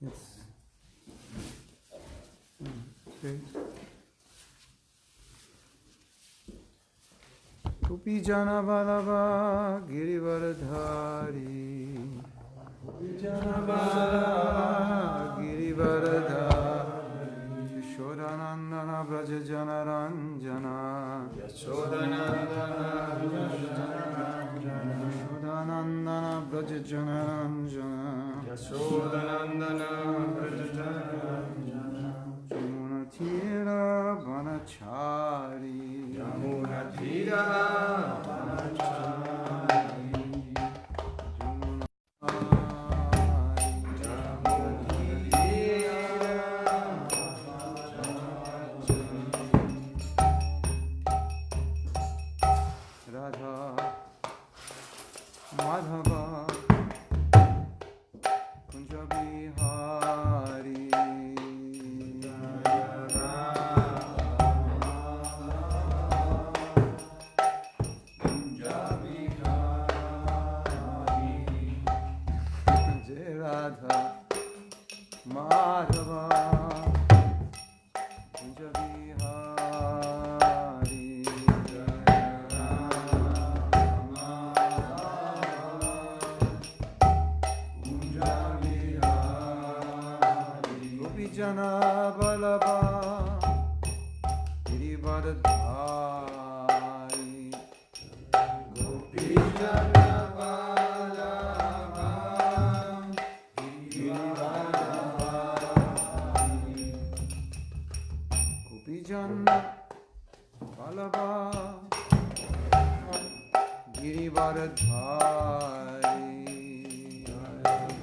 It's okay. Gopi Jana Balava Girivaradhari, Gopi Jana Balava Girivaradhari, Yashodanandana Braja Jana Ranjana, Yashodanandana Braja Jana Ranjana, Yashodanandana Braja Jana Ranjana, Jamuna Tira Vanachari, Jamuna Tira Vanachari, Radha Madhava Kunja Bihari, Jai Radha Madhava Kunja Bihari, Gopi Jana Balaba Girivaradhari, Gopi Jana Balaba Girivaradhari,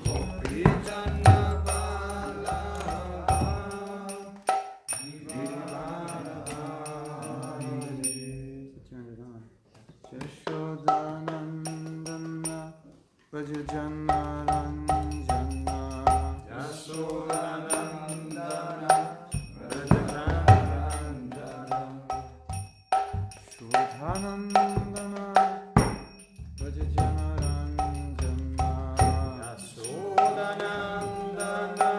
Gopi Jana Balaba Girivaradhari, Gopi Jana Yashodanandana Braja Jana Ranjana, Yashodanandana Braja Jana Ranjana, Shodhanandana Braja Jana Ranjana, Yashodanandana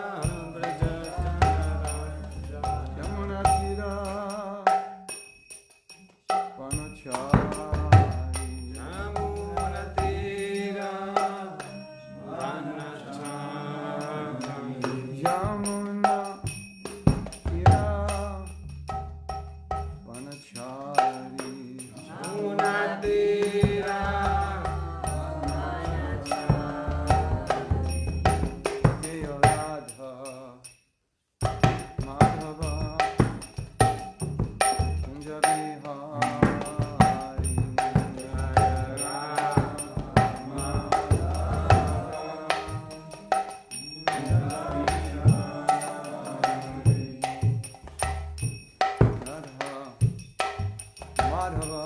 Braja Jana Ranjana, Yamuna Tira Vanachari, Yamuna Tira Vanachari, Yamuna Tira Vanachari, Yamuna Tira Vanachari, Jaya Radha Madhava Kunja Bihari, Jaya Radha Madhava Kunja Bihari, Radha Madhava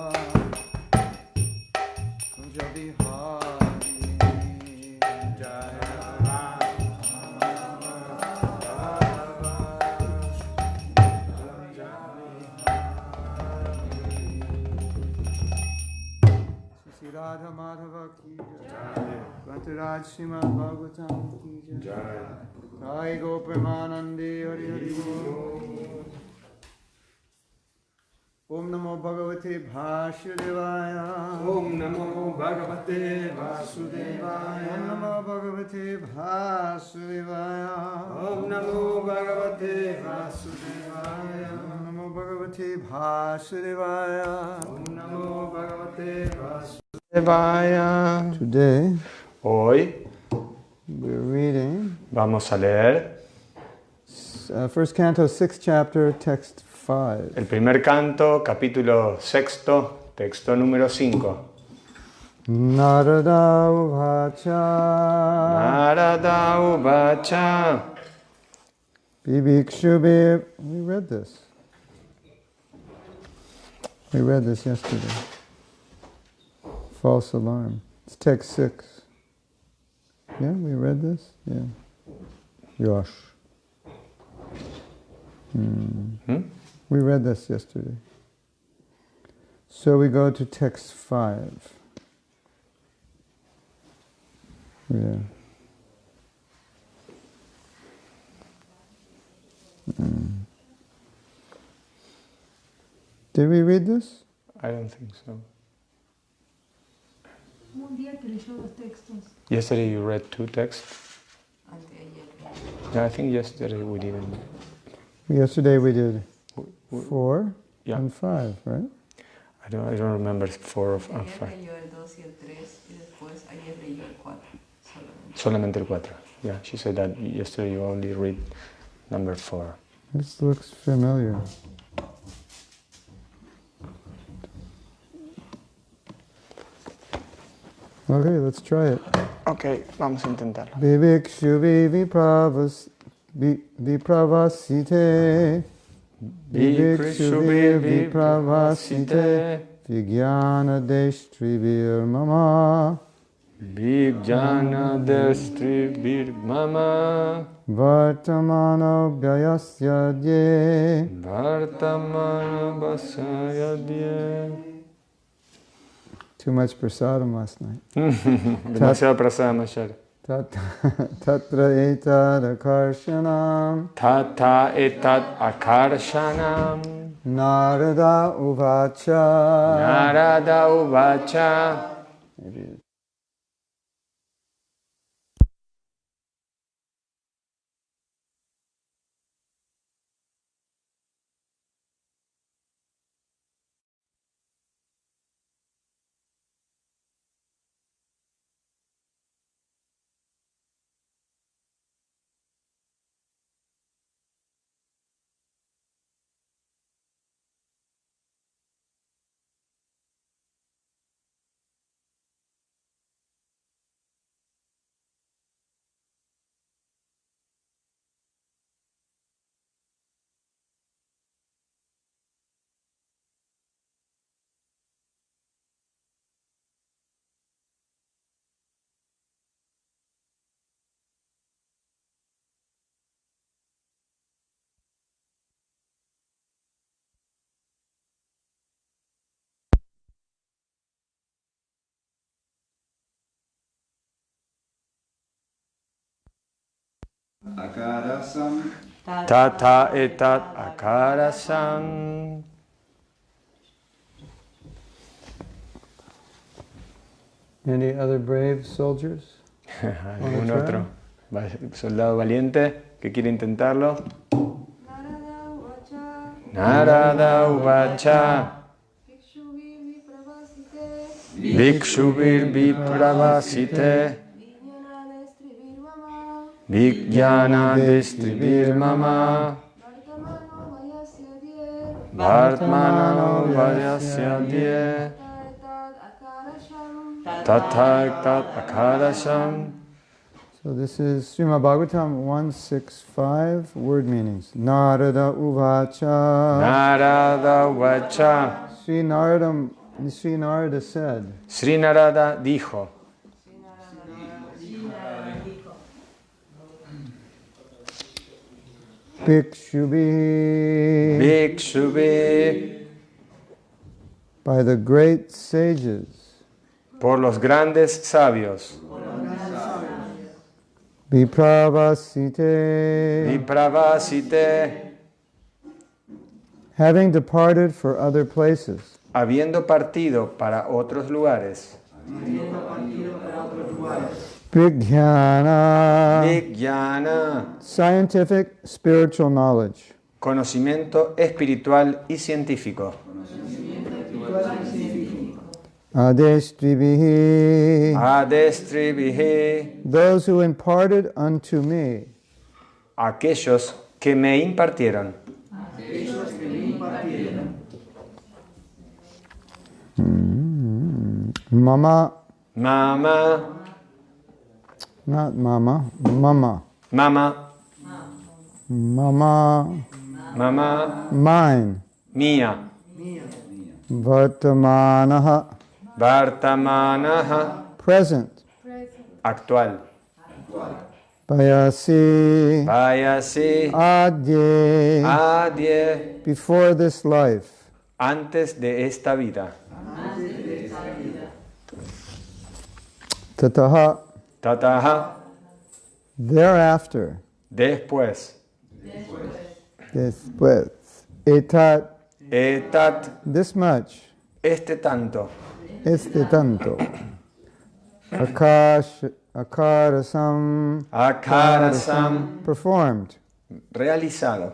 Kunja Bihari, Jaya Radha Śrī Radha Madhava ki jai, Grantaraj Srimad Bhagavatam ki jai, Sai Gopremanande Hari Hari Bol. Om Namo Bhagavate Vasudevaya, Om Namo Bhagavate Vasudevaya, Om Namo Bhagavate Vasudevaya, Om Namo Bhagavate Vasudevaya, Om Namo Bhagavate Vasudevaya. Om Namo Bhagavate Vasudevaya. Today Hoy we're reading vamos a leer first canto, 6th chapter, text 5. el primer canto, capítulo 6, texto número 5. Narada Uvacha Narada Uvacha. Bibhikshubhe. We read this. We read this yesterday. False alarm. It's text 6. Yeah, we read this? Yeah. Yosh. We read this yesterday. So we go to text 5. Yeah. Did we read this? I don't think so. Un día que leyó los textos. Yesterday you read 2 texts? Yeah, I think yesterday we didn't. Yesterday we did W- 4 Yeah. and 5, right? I don't remember 4 and 5. Ayer leyó el 2 y el 3 y después ayer leyó el 4 solamente. Solamente el 4. Yeah, she said that yesterday you only read number 4. This looks familiar. Okay, let's try it. Okay, vamos a intentarlo. Vivikshu vipravasite. Vivikshu vipravasite. Vijnana deshtrivir mama. Vijnana destri vir mama. Vartamano bhyayasya dye. Vartamana vasayadye. Too much prasadam last night. Demasiado prasadam ayer. Tatra etad akarshanam. Tata etat akarshanam. Narada uvacha. Narada uvacha. Akarasam. Tata etat akarasam. Any other brave soldiers? ¿Algún otro soldado valiente que quiere intentarlo? Narada uvacha. Narada uvacha. Vikshuvir vipravasite. Vikshuvir vipravasite. Vijnana destrivir mama. Vijnana destrivir mama. Vartamano vayasya die. Vartmanano vayasya die. Tatad akarasham. Tata etat akarasam. So this is Srimad Bhagavatam 165, word meanings. Narada uvacha. Narada uvacha. Śrī Nārada said, Śrī Nārada dijo. Bhikshubhi, Bhikshubhi, by the great sages, por los grandes sabios. Vipravasite, Vipravasite, having departed for other places. habiendo partido para otros lugares. Vijnana, Vijnana, scientific, spiritual knowledge. conocimiento espiritual y científico. Adestribihi, Adestribihi, those who imparted unto me. aquellos que me impartieron. Mama, Mama, not mama, mama. mama, Mama, mama, mine. mía. Vartamanaha, Vartamanaha, present. actual. Payasi, Vayasi, adye, adye, before this life. antes de esta vida. Tataha, Tataha, thereafter. después. Después, etat, etat, this much, este tanto, este tanto. Akarasam, akarasam, performed. realizado.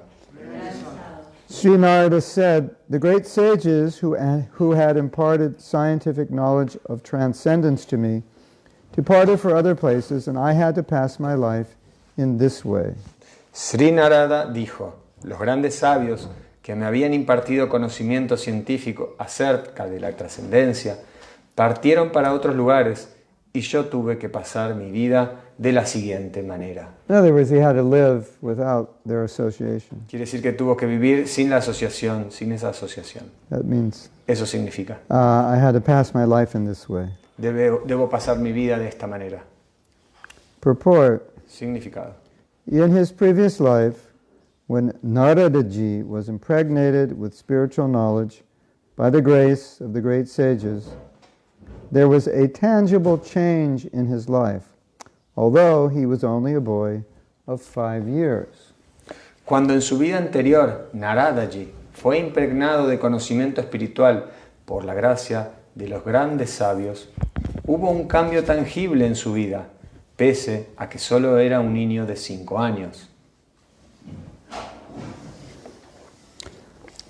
Śrī Nārada said, the great sages who had imparted scientific knowledge of transcendence to me departed for other places, and I had to pass my life in this way. Śrī Nārada dijo, los grandes sabios que me habían impartido conocimiento científico acerca de la trascendencia partieron para otros lugares y yo tuve que pasar mi vida de la siguiente manera. In other words, he had to live without their association. Quiere decir que tuvo que vivir sin la asociación, sin esa asociación. That means Eso significa, I had to pass my life in this way. debo pasar mi vida de esta manera. Purport. Significado. In his previous life, when Naradaji was impregnated with spiritual knowledge by the grace of the great sages, there was a tangible change in his life, although he was only a boy of 5 years. Cuando en su vida anterior Naradaji fue impregnado de conocimiento espiritual por la gracia de los grandes sabios, hubo un cambio tangible en su vida, pese a que solo era un niño de 5 años.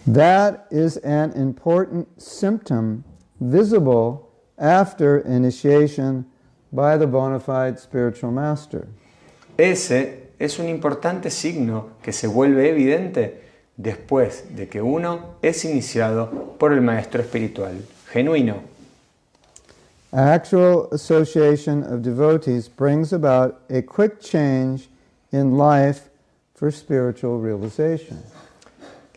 That is an important symptom visible after initiation by the bona fide spiritual master. Ese es un importante signo que se vuelve evidente después de que uno es iniciado por el maestro espiritual genuino. Actual association of devotees brings about a quick change in life for spiritual realization.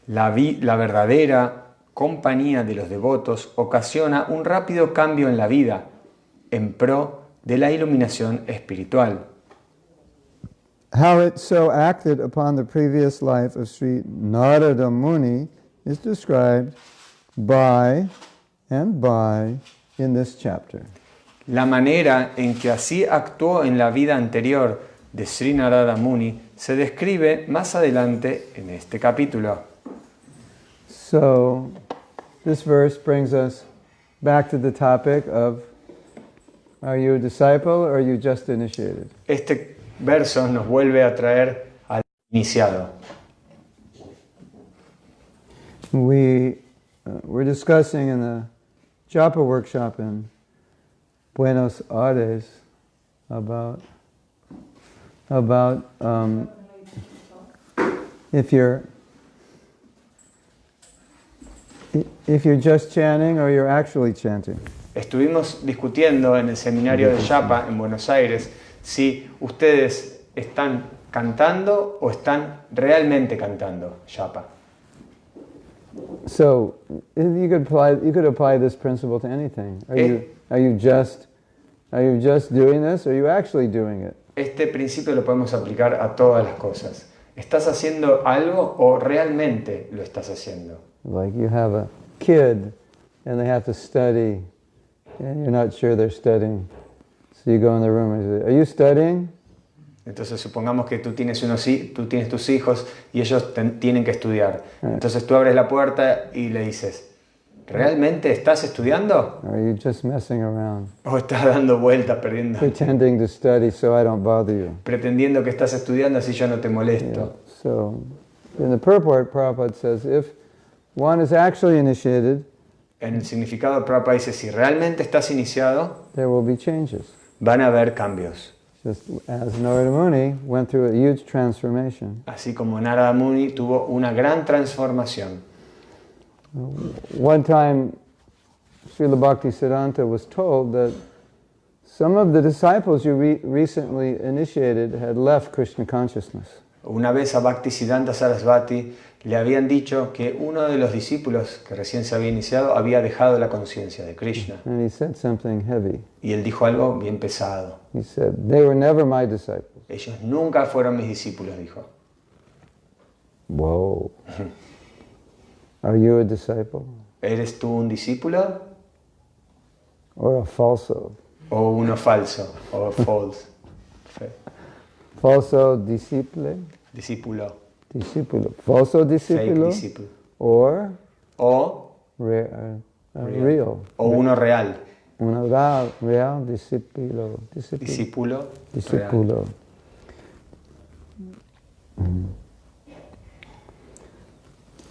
La verdadera compañía de los devotos ocasiona un rápido cambio en la vida en pro de la iluminación espiritual. How it so acted upon the previous life of Śrī Nārada Muni is described by in this chapter. La manera en que así actuó en la vida anterior de Śrī Nārada Muni se describe más adelante en este capítulo. So, this verse brings us back to the topic of, are you a disciple or are you just initiated? Este verso nos vuelve a traer al iniciado. We're discussing in the Japa workshop in Buenos Aires about if you're just chanting or you're actually chanting. Estuvimos discutiendo en el seminario de Japa en Buenos Aires si ustedes están cantando o están realmente cantando Japa. So you could apply this principle to anything. Are you just doing this or are you actually doing it? Este principio lo podemos aplicar a todas las cosas. ¿Estás haciendo algo o realmente lo estás haciendo? Like you have a kid and they have to study and you're not sure they're studying. So you go in the room and say, "Are you studying?" Entonces supongamos que tú tienes tus hijos y ellos tienen que estudiar. Entonces tú abres la puerta y le dices, ¿realmente estás estudiando? Or are you just messing around? ¿O estás dando vueltas, Pretending to study so I don't bother you. pretendiendo que estás estudiando así yo no te molesto? Yeah. So in the purport, Prabhupada says, if one is actually initiated, En el significado, Prabhupada dice, si realmente estás iniciado, there will be changes. van a haber cambios. Just as Narada Muni went through a huge transformation. Así como Narada Muni tuvo una gran transformación. One time, Srila Bhaktisiddhanta was told that some of the disciples you recently initiated had left Krishna consciousness. Una vez a Bhaktisiddhanta Sarasvati le habían dicho que uno de los discípulos que recién se había iniciado había dejado la conciencia de Krishna. And he said something heavy. Y él dijo algo bien pesado. He said, "They were never my disciples." Ellos nunca fueron mis discípulos, dijo. Whoa. Are you a disciple? ¿Eres tú un discípulo Or a falso? o uno falso? O false. Falso disciple? Discípulo. discípulo. Falso discípulo. Fake discípulo. Or O real. o uno real. Uno real discípulo. Discípulo. Discípulo.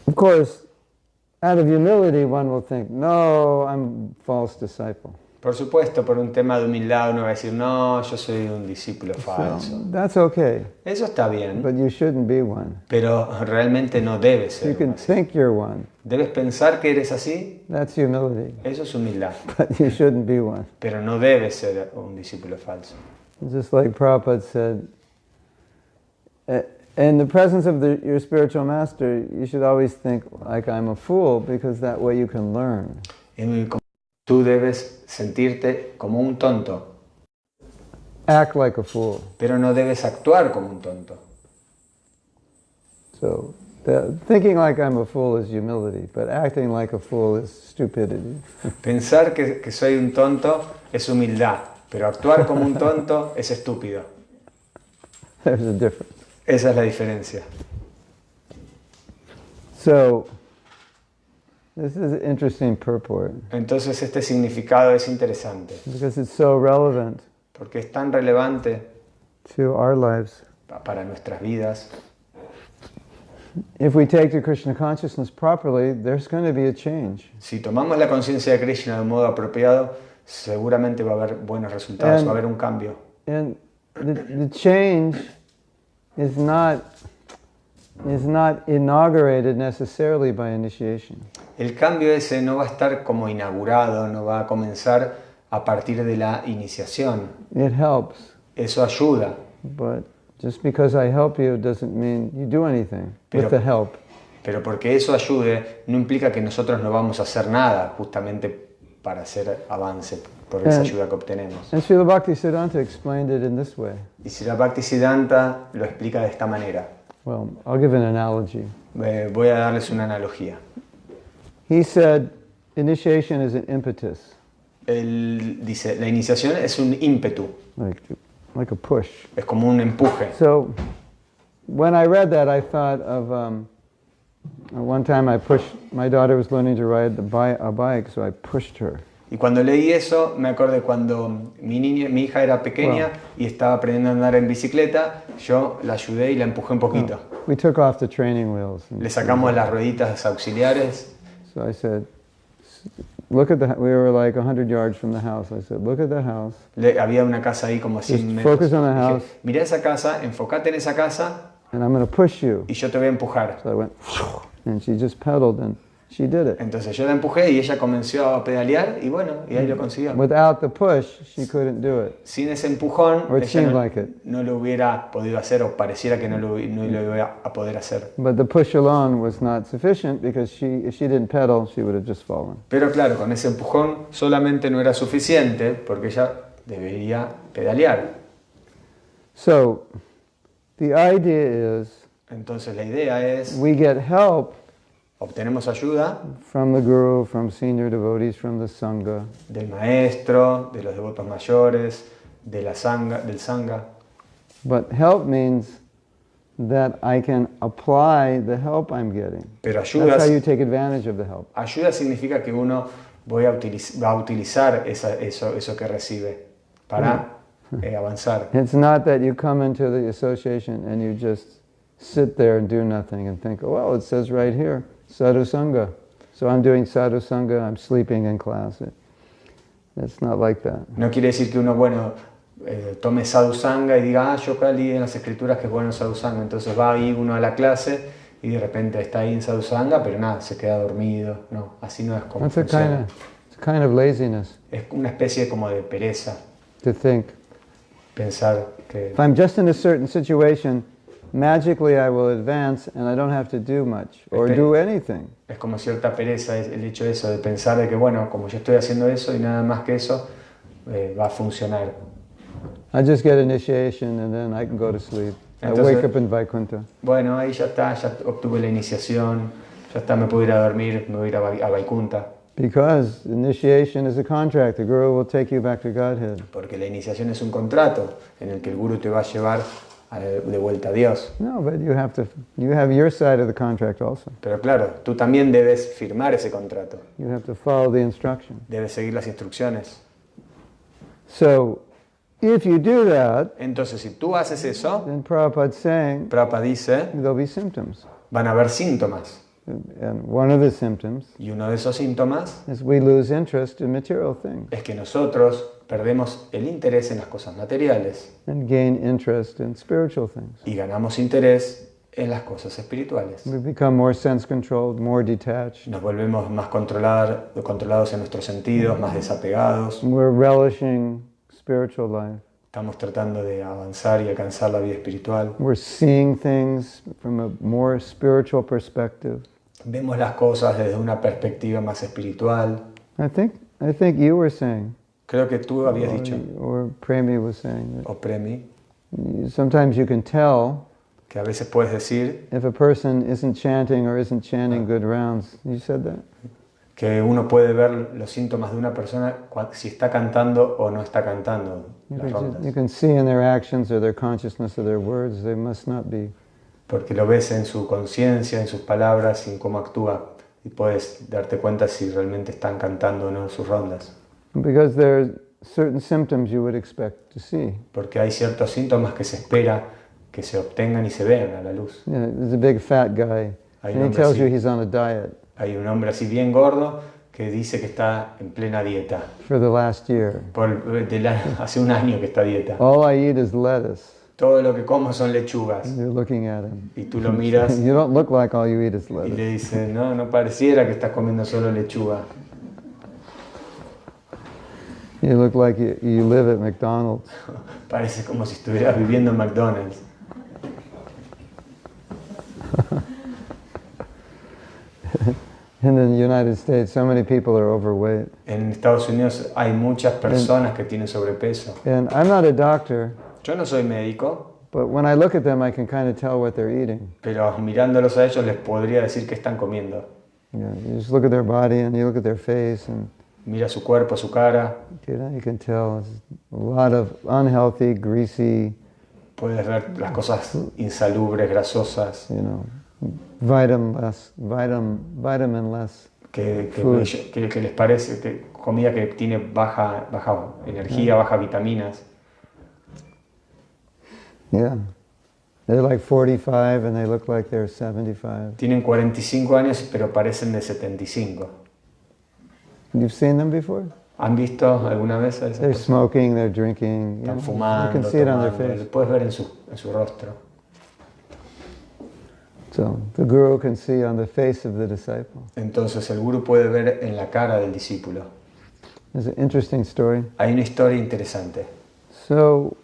Of course, out of humility, one will think, no, I'm a false disciple. Por supuesto, por un tema de humildad uno va a decir, no, yo soy un discípulo falso. So, that's okay, Eso está bien, but you shouldn't be one. pero realmente no debes You ser can así. think you're one. Debes pensar que eres así, That's humility, eso es humildad, but you shouldn't be one. pero no debes ser un discípulo falso. Just like Prabhupada said, in the presence of your spiritual master, you should always think like I'm a fool, because that way you can learn. Tú debes sentirte como un tonto, Act like a fool. pero no debes actuar como un tonto. So, thinking like I'm a fool is humility, but acting like a fool is stupidity. Pensar que soy un tonto es humildad, pero actuar como un tonto es estúpido. There's a difference. Esa es la diferencia. So, this is an interesting purport, Entonces este significado es interesante, because it's so relevant porque es tan relevante to our lives. para nuestras vidas. If we take the Krishna consciousness properly, there's going to be a change. Si tomamos la conciencia de Krishna de un modo apropiado, seguramente va a haber buenos resultados, va a haber un cambio. And the change is not inaugurated necessarily by initiation. El cambio ese no va a estar como inaugurado, no va a comenzar a partir de la iniciación. It helps, Eso ayuda, but just because I help you doesn't mean you do anything Pero- with the help. pero porque eso ayude no implica que nosotros no vamos a hacer nada justamente para hacer avance por esa ayuda que obtenemos. And Srila Bhaktisiddhanta explained it in this way. Y si la Bhaktisiddhanta lo explica de esta manera. Well, I'll give an analogy. Voy a darles una analogía. He said initiation is an impetus, Él dice, la iniciación es un ímpetu, like a push. es como un empuje. So when I read that, I thought of one time my daughter was learning to ride a bike, so I pushed her. Y cuando leí eso, me acordé cuando mi hija era pequeña y estaba aprendiendo a andar en bicicleta, yo la ayudé y la empujé un poquito. We took off the training wheels. Le sacamos las rueditas auxiliares. So I said, we were like 100 yards from the house. I said, look at the house. Había una casa ahí como a 100 Just metros. focus on the Dije, house. mirá esa casa, enfócate en esa casa And I'm going to push you. y yo te voy a empujar. So I went, and she just pedaled and she did it. Entonces yo la empujé y ella comenzó a pedalear y bueno, y ahí lo consiguió. Without the push, she couldn't do it. Sin ese empujón, Or it ella seemed no, like it. no lo hubiera podido hacer o pareciera que no lo iba a poder hacer. But the push alone was not sufficient because if she didn't pedal, she would have just fallen. Pero claro, con ese empujón solamente no era suficiente porque ella debería pedalear. So the idea is Entonces la idea es, we get help obtenemos ayuda from the guru, from senior devotees, from the sangha. del maestro, de los devotos mayores, del sangha. But help means that I can apply the help I'm getting. Pero That's how you ayuda, take advantage of the help. ayuda significa que uno va a utilizar eso que recibe para avanzar. It's not that you come into the association and you just sit there and do nothing and think, oh, well, it says right here, sadhu sangha. So I'm doing sadhu sangha, I'm sleeping in class. It's not like that. No quiere decir que uno, tome sadhu sangha y diga, yo leí en las escrituras que es bueno sadhu sangha. Entonces va ahí uno a la clase y de repente está ahí en sadhu sangha, pero nada, se queda dormido. No, así no es como That's funciona. it's a kind of laziness Es una especie como de pereza to think. pensar que If I'm just in a certain situation, magically I will advance and I don't have to do much or do anything. es como cierta pereza el hecho de eso, de pensar de que como yo estoy haciendo eso y nada más que eso, va a funcionar. I just get initiation and then I can go to sleep. I Entonces- wake up in Vaikuntha. Bueno, ahí ya está, ya obtuve la iniciación, ya está, me puedo ir a dormir, me voy a ir a Vaikunta. Because initiation is a contract. The Guru will take you back to Godhead. Porque la iniciación es un contrato en el que el guru te va a llevar de vuelta a Dios. No, but you have your side of the contract also. Pero claro, tú también debes firmar ese contrato. You have to follow the instruction. Debes seguir las instrucciones. So, if you do that, Entonces, si tú haces eso, then Prabhupada's saying Prabhupada dice, there'll be symptoms. van a haber síntomas. And one of the symptoms Y uno de esos síntomas is we lose interest in material things es que nosotros perdemos el interés en las cosas materiales and gain interest in spiritual things. y ganamos interés en las cosas espirituales. We become more sense-controlled, more detached. Nos volvemos más controlados en nuestros sentidos, más desapegados. We're relishing spiritual life. Estamos tratando de avanzar y alcanzar la vida espiritual. We're seeing things from a more spiritual perspective. Vemos las cosas desde una perspectiva más espiritual. I think you were saying, Creo que tú habías dicho, or Premi was saying, o Premi, that sometimes you can tell que a veces puedes decir if a person isn't chanting or isn't chanting good rounds. You said that? que uno puede ver los síntomas de una persona si está cantando o no está cantando las rondas. You can see in their actions or their consciousness or their words, they must not be. Porque lo ves en su conciencia, en sus palabras y en cómo actúa. Y puedes darte cuenta si realmente están cantando o no sus rondas. Because there are certain symptoms you would expect to see. Porque hay ciertos síntomas que se espera que se obtengan y se vean a la luz. You know, there's a big fat guy, Hay and un he tells hombre you así. he's on a diet Hay un hombre así bien gordo que dice que está en plena dieta. for the last year. Hace un año que está a dieta. All I eat is lettuce. Todo lo que como son lechugas. And you're looking at him. Y tú lo miras You don't look like all you eat is y lettuce. le dices, no, no pareciera que estás comiendo solo lechuga. You look like you live at McDonald's. Parece como si estuvieras viviendo en McDonald's. In the United States, so many people are overweight. En Estados Unidos hay muchas personas que tienen sobrepeso. And I'm not a doctor, Yo no soy médico, but when I look at them, I can kind of tell what they're eating. pero mirándolos a ellos les podría decir que están comiendo. You just look at their body and you look at their face, and Mira su cuerpo, su cara, you can tell it's a lot of unhealthy, greasy, puedes ver las cosas insalubres, grasosas, vitaminless food. que les parece que comida que tiene baja energía, baja vitaminas. Yeah. They're like 45 and they look like they're 75. Tienen 45 años pero parecen de 75. You've seen them before? ¿Han visto alguna vez a esas They're personas? smoking, they're drinking. Están You fumando, can see it on their tomando, face. lo puedes ver en su rostro. So the guru can see on the face of the disciple. Entonces el gurú puede ver en la cara del discípulo. It's an interesting story. Hay una historia interesante. So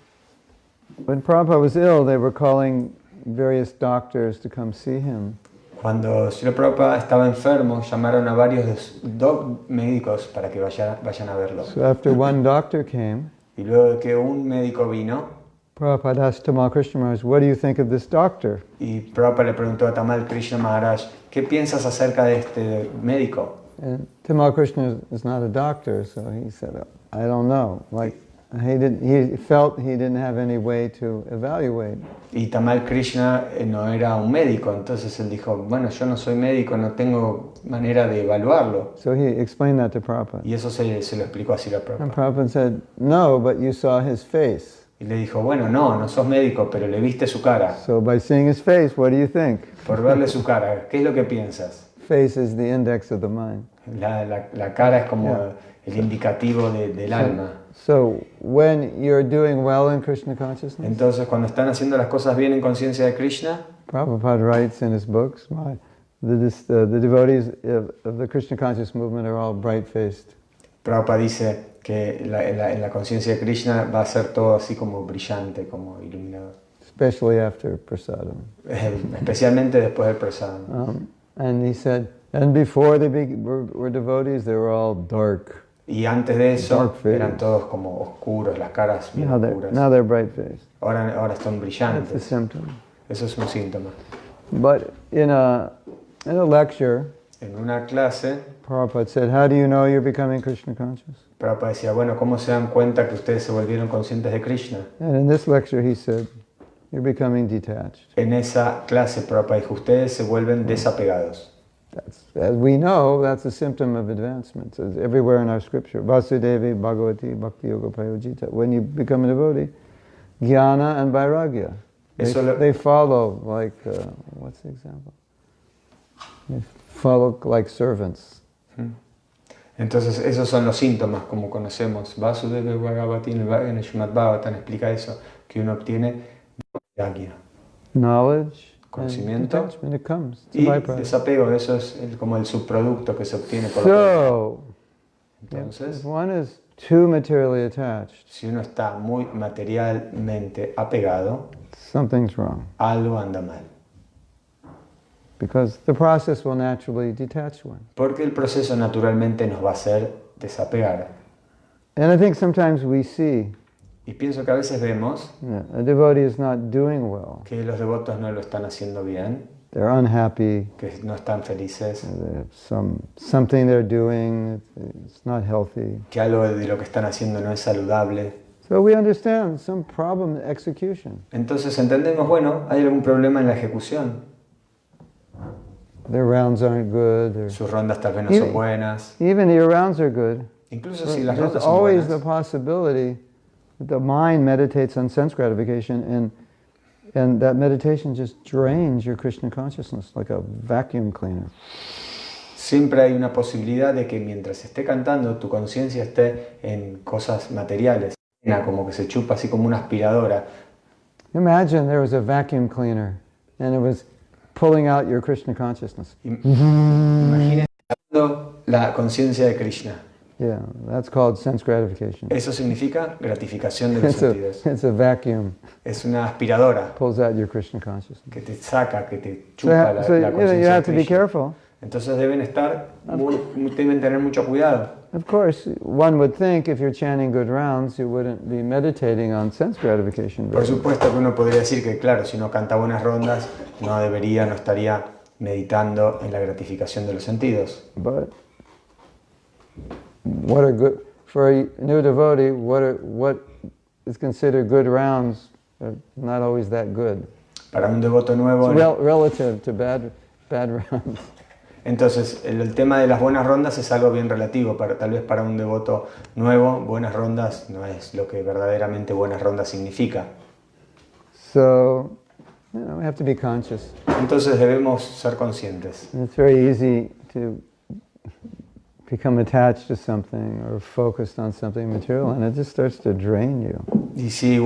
when Prabhupada was ill, they were calling various doctors to come see him. Cuando Śrīla Prabhupada estaba enfermo, llamaron a varios médicos para que vayan a verlo. So after one doctor came, Y luego de que un médico vino, Prabhupada asked Tamal Krishna Maharaj, what do you think of this doctor? y Prabhupada le preguntó a Tamal Krishna Maharaj, ¿qué piensas acerca de este médico? And Tamal Krishna is not a doctor, so he said, I don't know. He felt he didn't have any way to evaluate. Y Tamal Krishna no era un médico, entonces él dijo, bueno, yo no soy médico, no tengo manera de evaluarlo. So he explained that to Prabhupada. Y eso se lo explicó a Śrīla And Prabhupada. Prabhupada said, no, but you saw his face. Y le dijo, bueno, no sos médico, pero le viste su cara. So by seeing his face, what do you think? Por verle su cara, ¿qué es lo que piensas? Face is the index of the mind. La cara es como el indicativo del alma. So when you're doing well in Krishna consciousness, Entonces, cuando están haciendo las cosas bien en conciencia de Krishna, Prabhupada writes in his books, the devotees of the Krishna conscious movement are all bright-faced. Prabhupada dice que en la conciencia de Krishna va a ser todo así como brillante, como iluminado. Especially after prasadam. Especialmente después del prasadam. And he said, and before they were devotees, they were all dark. Y antes de eso Dark face. eran todos como oscuros, las caras bien oscuras. Now they're bright-faced. Ahora están That's a brillantes. symptom. Eso es un síntoma. But in a lecture, En una clase, Prabhupada said, how do you know you're becoming Krishna conscious? Prabhupada decía, bueno, ¿cómo se dan cuenta que ustedes se volvieron conscientes de Krishna? And in this lecture he said, you're becoming detached. En esa clase, Prabhupada dijo, ustedes se vuelven desapegados. As we know, that's a symptom of advancement. It's everywhere in our scripture. Vasudevi Bhagavati Bhakti Yoga Prayojita. When you become a devotee, jnana and vairagya. They follow like, what's the example? They follow like servants. Entonces, esos son los síntomas, como conocemos. Vasudeva Bhagavati en el Srimad Bhagavatam explica eso, que uno obtiene vairagya, Knowledge, conocimiento and detachment, it comes. It's a y byproduct. desapego. Eso es como el subproducto que se obtiene por la So, Entonces, if one is too materially attached, si uno está muy materialmente apegado, something's wrong. algo anda mal. Because the process will naturally detach one. Porque el proceso naturalmente nos va a hacer desapegar. And I think sometimes we see Y pienso que a veces vemos a devotee is not doing well. que los devotos no lo están haciendo bien, They're unhappy. que no están felices, They have something they're doing, it's not healthy. que algo de lo que están haciendo no es saludable. So we understand some problem in execution. Entonces entendemos, bueno, hay algún problema en la ejecución. Their rounds aren't good. Sus rondas tal vez no son buenas. Even your rounds are good. Incluso si las There's rondas son always the buenas, possibility that the mind meditates on sense gratification and that meditation just drains your Krishna consciousness like a vacuum cleaner. siempre hay una posibilidad de que mientras esté cantando tu conciencia esté en cosas materiales, como que se chupa así como una aspiradora. Imagine there was a vacuum cleaner and it was pulling out your Krishna consciousness. Imaginen la conciencia de Krishna. Yeah, that's called sense gratification. Eso significa gratificación de los sentidos. It's a vacuum. Es una aspiradora Pulls out your Krishna consciousness. que te saca, que te chupa la You conciencia have de to be Krishna. careful. Entonces deben tener mucho cuidado. Of course, one would think if you're chanting good rounds, you wouldn't be meditating on sense gratification. Por supuesto que uno podría decir que, claro, si uno canta buenas rondas, no estaría meditando en la gratificación de los sentidos. But what are good for a new devotee? What is considered good rounds are not always that good. Para un devoto nuevo, It's relative to bad rounds. entonces el tema de las buenas rondas es algo bien relativo. Tal vez para un devoto nuevo, buenas rondas no es lo que verdaderamente buenas rondas significa. So, we have to be conscious. Entonces debemos ser conscientes. And it's very easy to become attached to something or focused on something material, and it just starts to drain you. Y sí,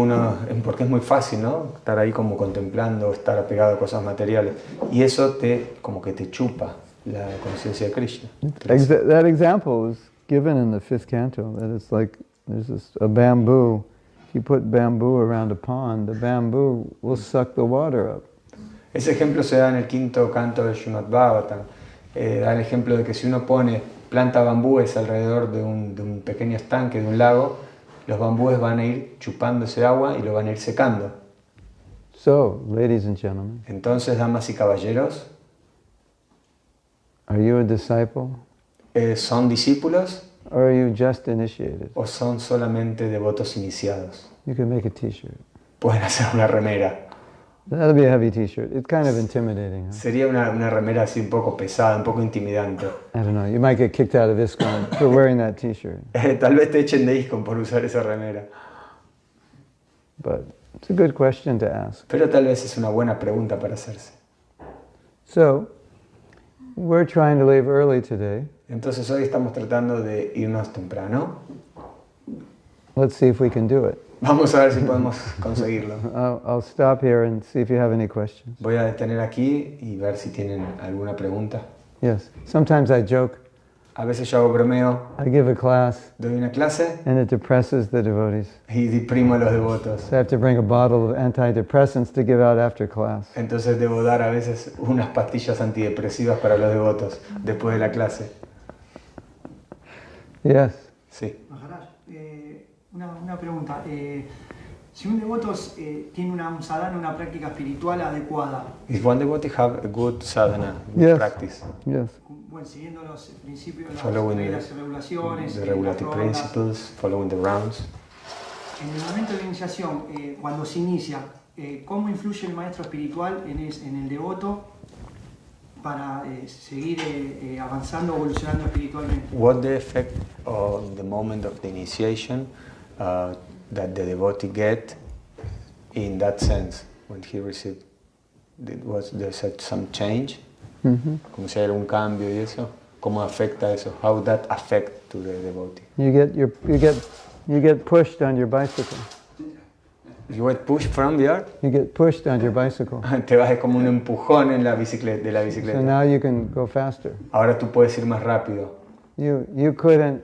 porque es muy fácil, ¿no? Estar ahí como contemplando, estar apegado a cosas materiales. Y eso como que te chupa la conciencia de Krishna. That example is given in the 5th canto, that it's like there's a bamboo. If you put bamboo around a pond, the bamboo will suck the water up. Ese ejemplo se da en el 5º canto del Srimad Bhagavatam. Da el ejemplo de que si uno planta bambúes alrededor de un pequeño estanque, de un lago, los bambúes van a ir chupando ese agua y lo van a ir secando. So, ladies and gentlemen, Entonces, damas y caballeros, are you a disciple ¿son discípulos or are you just initiated? o son solamente devotos iniciados? You can make a t-shirt. Pueden hacer una remera. That'll be a heavy t-shirt. It's kind of intimidating. Huh? Sería una remera así un poco pesada, un poco intimidante. I don't know. You might get kicked out of ISKCON for wearing that t-shirt. Tal vez te echen de ISKCON por usar esa remera. But it's a good question to ask. Pero tal vez es una buena pregunta para hacerse. So, we're trying to leave early today. Entonces hoy estamos tratando de irnos temprano. Let's see if we can do it. Vamos a ver si podemos conseguirlo. I'll stop here and see if you have any questions. Voy a detener aquí y ver si tienen alguna pregunta. Yes. Sometimes I joke. A veces yo hago bromeo, I give a class doy una clase and it depresses the devotees. y deprimo a los devotos. So I have to bring a bottle of antidepressants to give out after class. Entonces debo dar a veces unas pastillas antidepresivas para los devotos después de la clase. Yes. Sí. Maharaj, una pregunta. Si un devoto tiene un sadhana, una práctica espiritual adecuada, If one devotee have a good sadhana, good Yes. practice, Yes. bueno, siguiendo los principios, las Following reglas y regulaciones, the las regulative rondas, principles, following the rounds, en el momento de iniciación, cuando se inicia, ¿cómo influye el maestro espiritual en el devoto para seguir avanzando, evolucionando espiritualmente? What the effect on the moment of the initiation that the devotee get in that sense when he received? Was there some change? Como si hay algún cambio y eso. ¿Cómo afecta eso? How that affect to the devotee? You get pushed on your bicycle. You get pushed from the earth? You get pushed on your bicycle. Te vas como un empujón en la bicicleta, de la So bicicleta. now you can go faster. Ahora tú puedes ir más rápido. You couldn't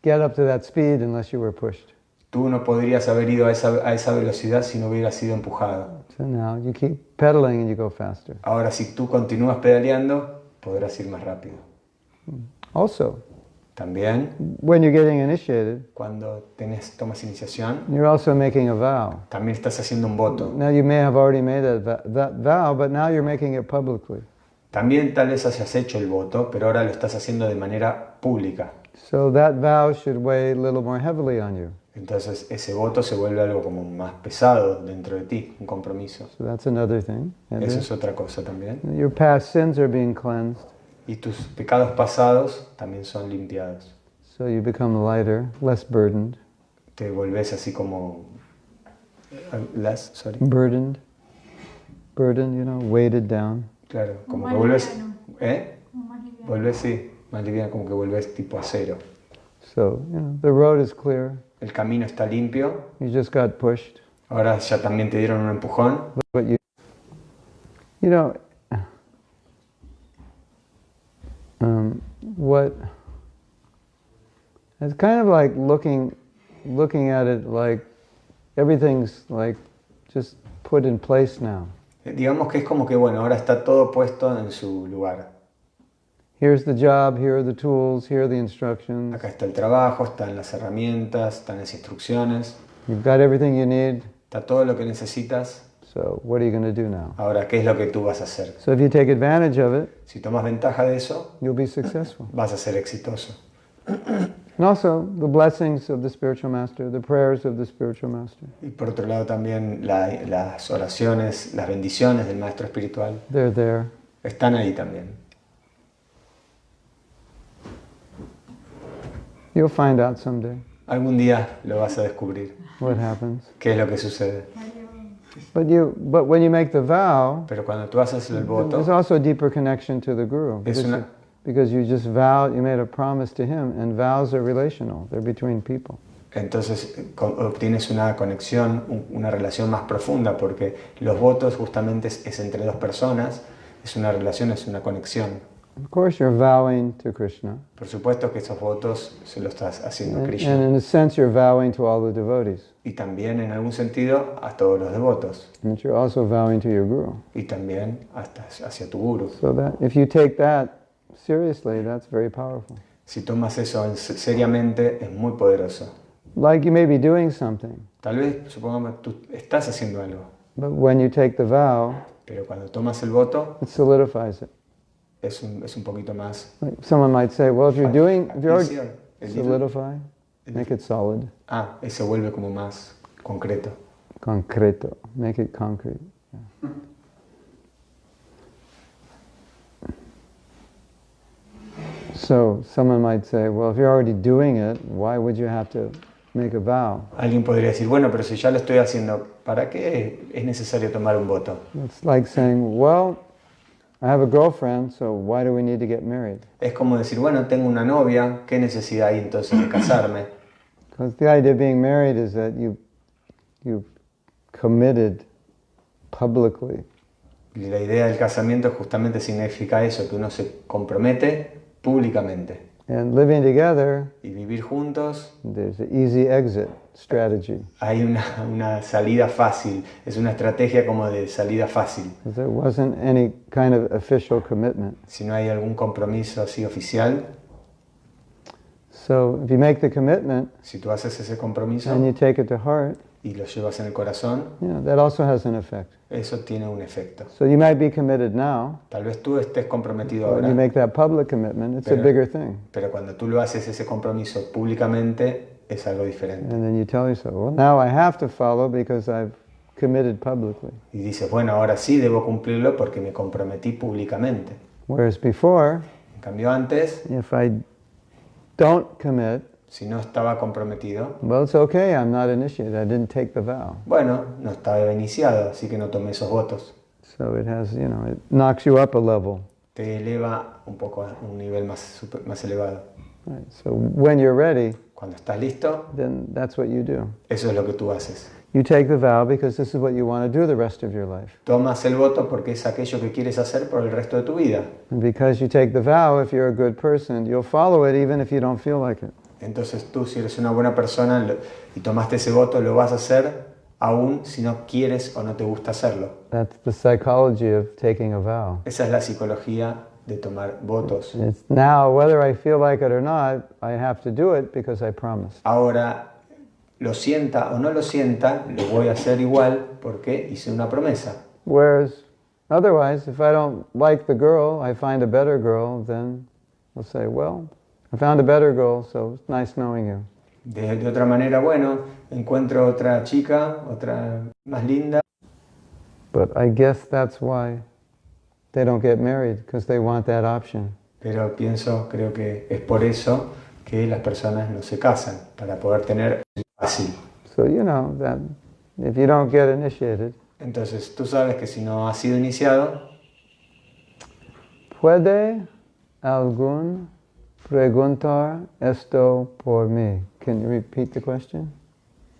get up to that speed unless you were pushed. Tú no podrías haber ido a esa velocidad si no hubieras sido empujado. So now you keep pedaling and you go faster. Ahora si tú continúas pedaleando, podrás ir más rápido. Also, También, when you're getting initiated, cuando tomas iniciación, you're also making a vow. también estás haciendo un voto. Now you may have already made that vow, but now you're making it publicly. También tal vez hayas hecho el voto, pero ahora lo estás haciendo de manera pública. So that vow should weigh a little more heavily on you. Entonces ese voto se vuelve algo como más pesado dentro de ti, un compromiso. So that's another thing. And Eso es otra cosa también. your past sins are being cleansed, Y tus pecados pasados también son limpiados. so you become lighter, less burdened. Te volvés así como... Burdened, weighted down. Claro, como Más que vuelves... liviano. ¿Eh? Más liviano. Vuelves, sí, más liviano, como que vuelves tipo acero. So, the road is clear. El camino está limpio. You just got pushed. Ahora ya también te dieron un empujón. But you know, what, it's kind of like looking at it like everything's like just put in place now. Digamos que es como que, bueno, ahora está todo puesto en su lugar. Here's the job, here are the tools, here are the instructions. Acá está el trabajo, están las herramientas, están las instrucciones, You've got everything you need, está todo lo que necesitas. so what are you going to do now? Ahora, ¿qué es lo que tú vas a hacer? So if you take advantage of it, Si tomas ventaja de eso, you'll be successful. vas a ser exitoso. And also, the blessings of the spiritual master, the prayers of the spiritual master, Y por otro lado también las oraciones, las bendiciones del maestro espiritual they're there. están ahí también. You'll find out someday Algún día lo vas a descubrir. what happens. ¿Qué es lo que sucede? But when you make the vow, Pero cuando tú haces el voto, there's also a deeper connection to the Guru. Es una- Because you just vowed, you made a promise to him, and vows are relational. They're between people. entonces obtienes una conexión, una relación más profunda, porque los votos justamente es entre dos personas, es una relación, es una conexión. Of course, you're vowing to Krishna. Por supuesto que esos votos se los estás haciendo a And Krishna. in a sense, you're vowing to all the devotees. Y también en algún sentido a todos los devotos. And you're also vowing to your Guru. Y también hasta hacia tu guru. So that if you take that seriously, that's very powerful. Si tomas eso seriamente, es muy poderoso. Like you may be doing something, Tal vez, supongamos, tú estás haciendo algo, but when you take the vow, pero cuando tomas el voto, it solidifies it. es un poquito más... Like someone might say, well, if you're already easier. solidify, make it solid, Y se vuelve como más concreto. concreto, make it concrete. Yeah. So someone might say, well, if you're already doing it, why would you have to make a vow? Alguien podría decir, bueno, pero si ya lo estoy haciendo, ¿para qué es necesario tomar un voto? It's like saying, well, I have a girlfriend, so why do we need to get married? Es como decir, bueno, tengo una novia, ¿qué necesidad hay entonces de casarme? Because the idea of being married is that you've committed publicly. Y la idea del casamiento justamente significa eso, que uno se compromete públicamente. And living together, Y vivir juntos, there's an easy exit strategy. hay una salida fácil, es una estrategia como de salida fácil. Because there wasn't any kind of official commitment. Si no hay algún compromiso así oficial, So if you make the commitment si tú haces ese compromiso and you take it to heart, y lo llevas en el corazón, that also has an effect. eso tiene un efecto. So you might be committed now, Tal vez tú estés comprometido but when you ahora, make that public commitment, it's a Pero- bigger thing. pero cuando tú lo haces ese compromiso públicamente, es algo diferente. And then you tell yourself, well, now I have to follow because I've committed publicly. Y dices, bueno, ahora sí debo cumplirlo porque me comprometí públicamente. Whereas before, En cambio antes, if I don't commit, si no estaba comprometido, well, it's okay, I'm not initiated, I didn't take the vow. bueno, no estaba iniciado, así que no tomé esos votos. So it has, it knocks you up a level. Te eleva un poco a un nivel más elevado. Right. So when you're ready, Cuando estás listo, then that's what you do. eso es lo que tú haces. You take the vow because this is what you want to do the rest of your life. Tomas el voto porque es aquello que quieres hacer por el resto de tu vida. And because you take the vow, if you're a good person, you'll follow it even if you don't feel like it. Entonces tú, si eres una buena persona y tomaste ese voto, lo vas a hacer aún si no quieres o no te gusta hacerlo. That's the psychology of taking a vow. Esa es la psicología de tomar votos. It's now, whether I feel like it or not, I have to do it because I promised. Ahora, lo sienta o no lo sienta, lo voy a hacer igual porque hice una promesa. Whereas, otherwise, if I don't like the girl, I find a better girl, then I'll say, well, I found a better girl, so it's nice knowing you. De otra manera, bueno, encuentro otra chica, otra más linda. But I guess that's why they don't get married, because they want that option. Pero creo que es por eso que las personas no se casan, para poder tener fácil. So you know that if you don't get initiated, Entonces tú sabes que si no has sido iniciado, ¿puede algún preguntar esto por mí? Can you repeat the question?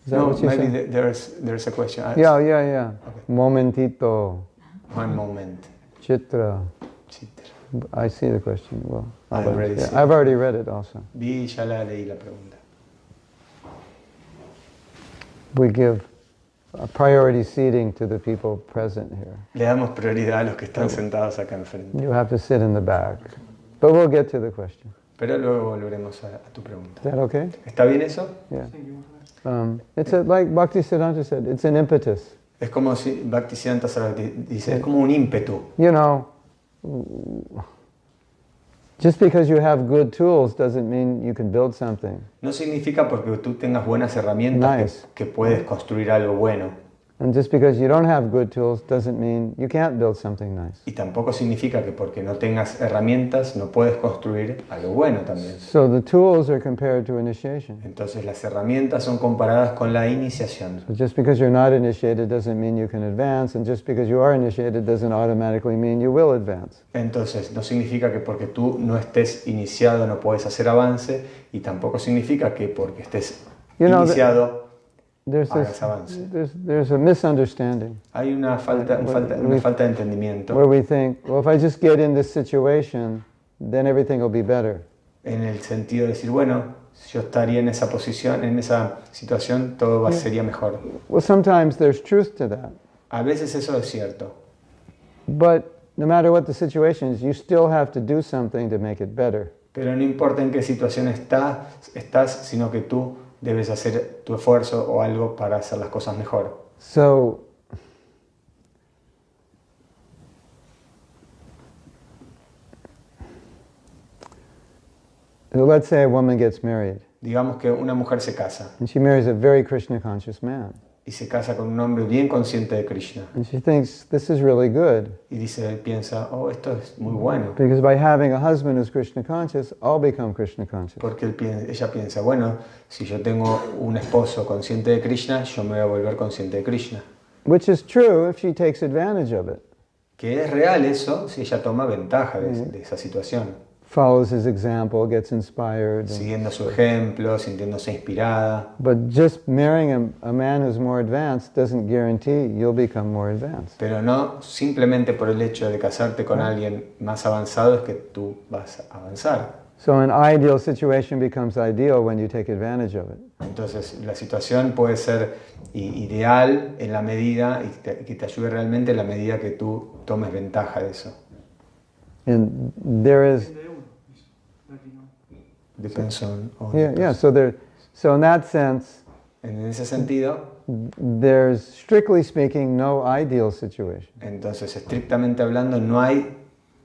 Is that no, what you maybe said? there's a question. Yeah. Okay. Momentito. One moment. Chitra. Chitra. I see the question. Well, I already see it. I've already read it also. Vi, ya leí la pregunta. We give a priority seating to the people present here. Le damos prioridad a los que están sentados acá enfrente. You have to sit in the back. But we'll get to the question. Pero luego volveremos a tu pregunta. Is that okay? ¿Está bien eso? Yeah. It's like Bhaktisiddhanta said, it's an impetus. Es como si Bhaktisiddhanta Saraswati dice, es como un ímpetu. You know, just because you have good tools doesn't mean you can build something. No significa porque tú tengas buenas herramientas Nice. que puedes construir algo bueno. And just because you don't have good tools doesn't mean you can't build something nice. Y tampoco significa que porque no tengas herramientas no puedes construir algo bueno también. So the tools are compared to initiation. Entonces las herramientas son comparadas con la iniciación. So just because you're not initiated doesn't mean you can advance, and just because you are initiated doesn't automatically mean you will advance. Entonces no significa que porque tú no estés iniciado no puedes hacer avance, y tampoco significa que porque estés iniciado hagas avance. There's a misunderstanding Hay una falta de entendimiento where we think, well, if I just get in this situation, then everything will be better. en el sentido de decir, bueno, si yo estaría en esa posición, en esa situación, todo sería mejor. Well, sometimes there's truth to that. A veces eso es cierto, But no matter what the situation is, you still have to do something to make it better. pero no importa en qué situación estás, sino que tú debes hacer tu esfuerzo o algo para hacer las cosas mejor. So, let's say a woman gets married, Digamos que una mujer se casa and she marries a very Krishna conscious man. y se casa con un hombre bien consciente de Krishna. And she thinks, this is really good, Y piensa, oh, esto es muy bueno. because by having a husband who's Krishna conscious, I'll become Krishna conscious. Porque ella piensa, bueno, si yo tengo un esposo consciente de Krishna, yo me voy a volver consciente de Krishna. Which is true if she takes advantage of it, Que es real eso si ella toma ventaja de esa situación. follows his example, gets inspired. Siguiendo su ejemplo, sintiéndose inspirada. But just marrying a man who's more advanced doesn't guarantee you'll become more advanced. Pero no simplemente por el hecho de casarte con alguien más avanzado es que tú vas a avanzar. So an ideal situation becomes ideal when you take advantage of it. Entonces la situación puede ser ideal en la medida, y que te ayude realmente en la medida que tú tomes ventaja de eso. And there is, Depends on yeah. So in that sense, En ese sentido, there's strictly speaking no ideal situation, entonces estrictamente hablando no hay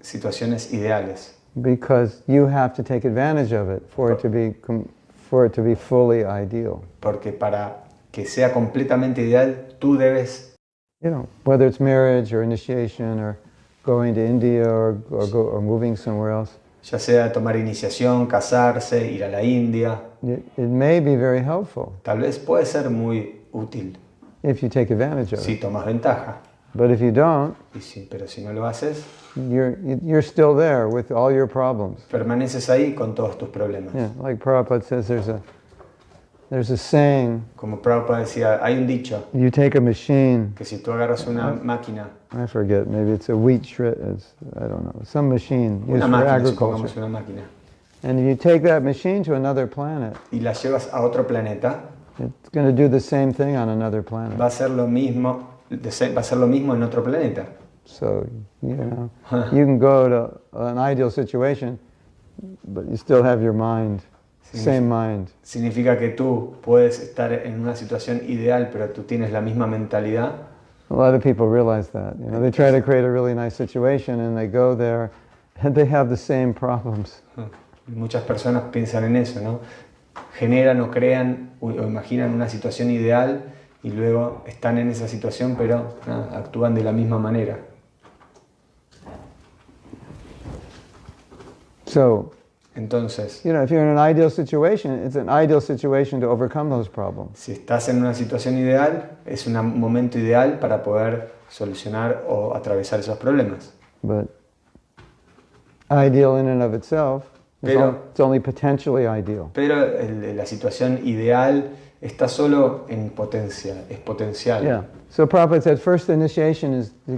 situaciones ideales. because you have to take advantage of it for it to be fully ideal. Porque para que sea completamente ideal, tú debes whether it's marriage or initiation or going to India or moving somewhere else. Ya sea tomar iniciación, casarse, ir a la India. It may be very helpful Tal vez puede ser muy útil if you take advantage of si it. tomas ventaja. But if you don't, Pero si no lo haces, you're still there with all your problems. permaneces ahí con todos tus problemas. Yeah, like Prabhupada says, there's a saying, Como Prabhupada decía, hay un dicho you take a machine, que si tú agarras una máquina, I forget, maybe it's a wheat shred, I don't know, some machine used una for máquina, agriculture. supongamos una máquina, And if you take that machine to another planet, y la llevas a otro planeta, it's going to do the same thing on another planet. va a ser lo mismo en otro planeta. So, you can go to an ideal situation, but you still have your mind, same mind. Significa que tú puedes estar en una situación ideal, pero tú tienes la misma mentalidad. A lot of people realize that. They try to create a really nice situation and they go there and they have the same problems. Muchas personas piensan en eso, ¿no? Generan o crean o imaginan una situación ideal y luego están en esa situación, pero actúan de la misma manera. So, entonces, if you're in an ideal situation, it's an ideal situation to overcome those problems. Si estás en una situación ideal, es un momento ideal para poder solucionar o atravesar esos problemas. But ideal in and of itself, it's only potentially ideal. Pero la situación ideal está solo en potencia, es potencial. Yeah. So Prabhupada said, first initiation is to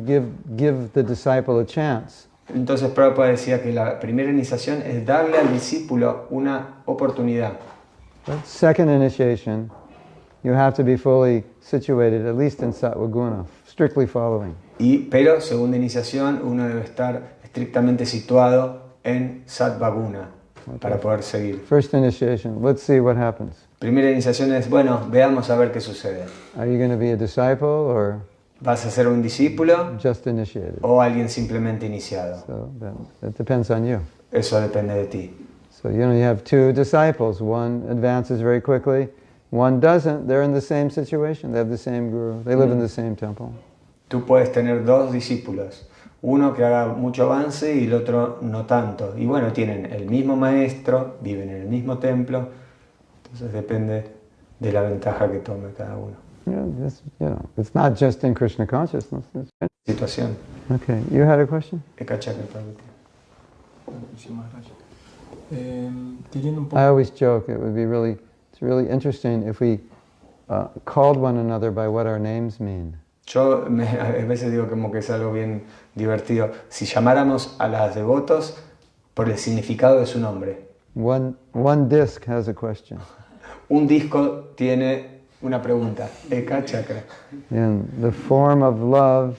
give the disciple a chance. Entonces Prabhupada decía que la primera iniciación es darle al discípulo una oportunidad. But second initiation, you have to be fully situated, at least in Sattva Guna, strictly following. Pero segunda iniciación, uno debe estar estrictamente situado en Sattva Guna para poder seguir. First initiation, let's see what happens. Primera iniciación es, bueno, veamos a ver qué sucede. Are you going to be a disciple or ¿Vas a ser un discípulo just initiated? o alguien simplemente iniciado? So that depends on you. Eso depende de ti. So you have two disciples. One advances very quickly, one doesn't. They're in the same situation. They have the same guru. They live in the same temple. Tú puedes tener dos discípulos, uno que haga mucho avance y el otro no tanto. Y bueno, tienen el mismo maestro, viven en el mismo templo, entonces depende de la ventaja que tome cada uno. It's not just in Krishna consciousness. Situación. Okay, you had a question? Eka Chakra Prabhupada. Muchísimas gracias. Teniendo un I poco, always joke it's really interesting if we called one another by what our names mean. Yo a veces digo como que es algo bien divertido. Si llamáramos a las devotos por el significado de su nombre. One disc has a question. Un disco tiene una pregunta. Eka Chakra. And the form of love,